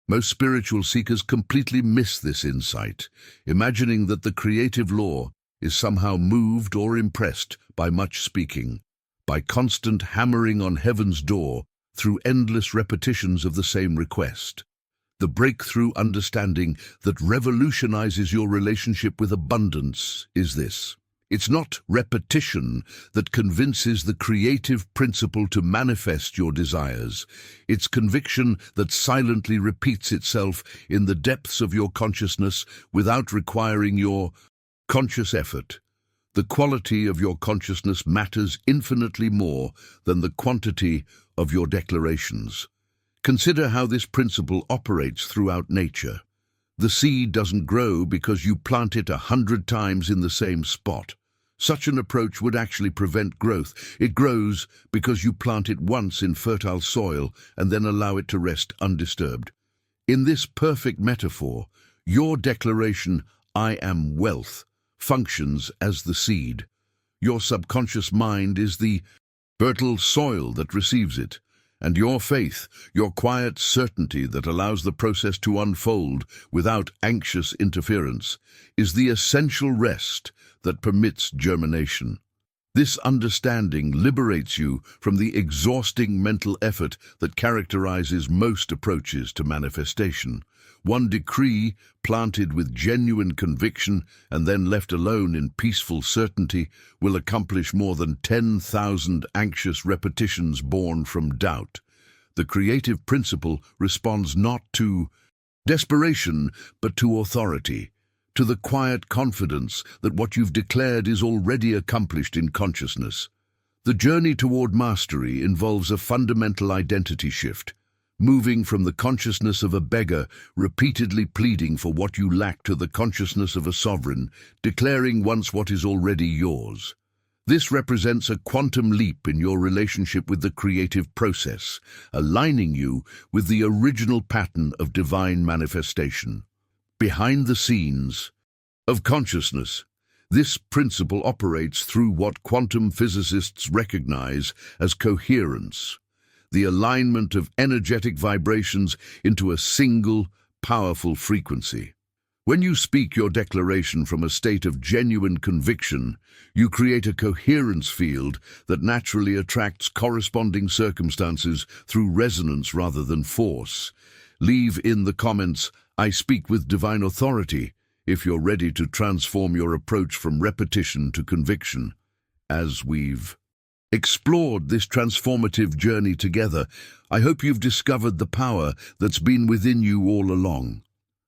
Most spiritual seekers completely miss this insight, imagining that the creative law is somehow moved or impressed by much speaking, by constant hammering on heaven's door through endless repetitions of the same request. The breakthrough understanding that revolutionizes your relationship with abundance is this. It's not repetition that convinces the creative principle to manifest your desires. It's conviction that silently repeats itself in the depths of your consciousness without requiring your conscious effort. The quality of your consciousness matters infinitely more than the quantity of your declarations. Consider how this principle operates throughout nature. The seed doesn't grow because you plant it 100 times in the same spot. Such an approach would actually prevent growth. It grows because you plant it once in fertile soil and then allow it to rest undisturbed. In this perfect metaphor, your declaration, "I am wealth," functions as the seed. Your subconscious mind is the fertile soil that receives it, And your faith, your quiet certainty that allows the process to unfold without anxious interference, is the essential rest that permits germination. This understanding liberates you from the exhausting mental effort that characterizes most approaches to manifestation. One decree, planted with genuine conviction and then left alone in peaceful certainty, will accomplish more than 10,000 anxious repetitions born from doubt. The creative principle responds not to desperation, but to authority, to the quiet confidence that what you've declared is already accomplished in consciousness. The journey toward mastery involves a fundamental identity shift, moving from the consciousness of a beggar, repeatedly pleading for what you lack, to the consciousness of a sovereign, declaring once what is already yours. This represents a quantum leap in your relationship with the creative process, aligning you with the original pattern of divine manifestation. Behind the scenes of consciousness, this principle operates through what quantum physicists recognize as coherence, the alignment of energetic vibrations into a single, powerful frequency. When you speak your declaration from a state of genuine conviction, you create a coherence field that naturally attracts corresponding circumstances through resonance rather than force. Leave in the comments, "I speak with divine authority," if you're ready to transform your approach from repetition to conviction. As we've explored this transformative journey together, I hope you've discovered the power that's been within you all along.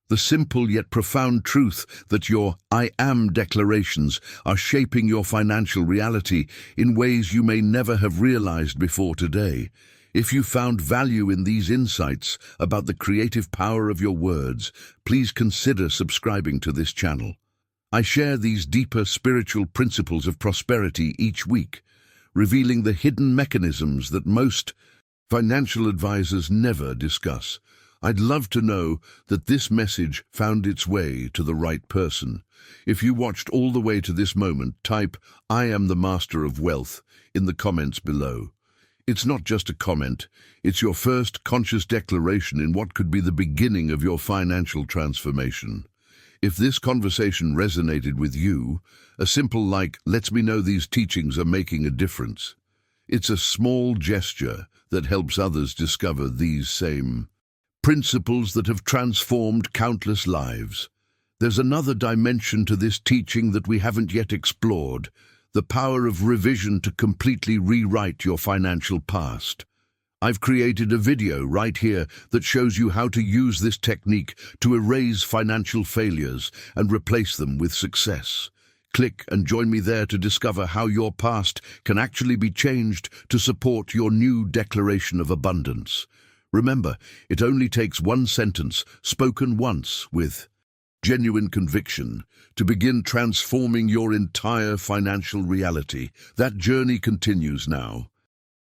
The simple yet profound truth that your "I am" declarations are shaping your financial reality in ways you may never have realized before today. If you found value in these insights about the creative power of your words, please consider subscribing to this channel. I share these deeper spiritual principles of prosperity each week, revealing the hidden mechanisms that most financial advisors never discuss. I'd love to know that this message found its way to the right person. If you watched all the way to this moment, type "I am the master of wealth" in the comments below. It's not just a comment, it's your first conscious declaration in what could be the beginning of your financial transformation. If this conversation resonated with you, a simple like lets me know these teachings are making a difference. It's a small gesture that helps others discover these same principles that have transformed countless lives. There's another dimension to this teaching that we haven't yet explored, the power of revision to completely rewrite your financial past. I've created a video right here that shows you how to use this technique to erase financial failures and replace them with success. Click and join me there to discover how your past can actually be changed to support your new declaration of abundance. Remember, it only takes one sentence, spoken once with genuine conviction, to begin transforming your entire financial reality. That journey continues now.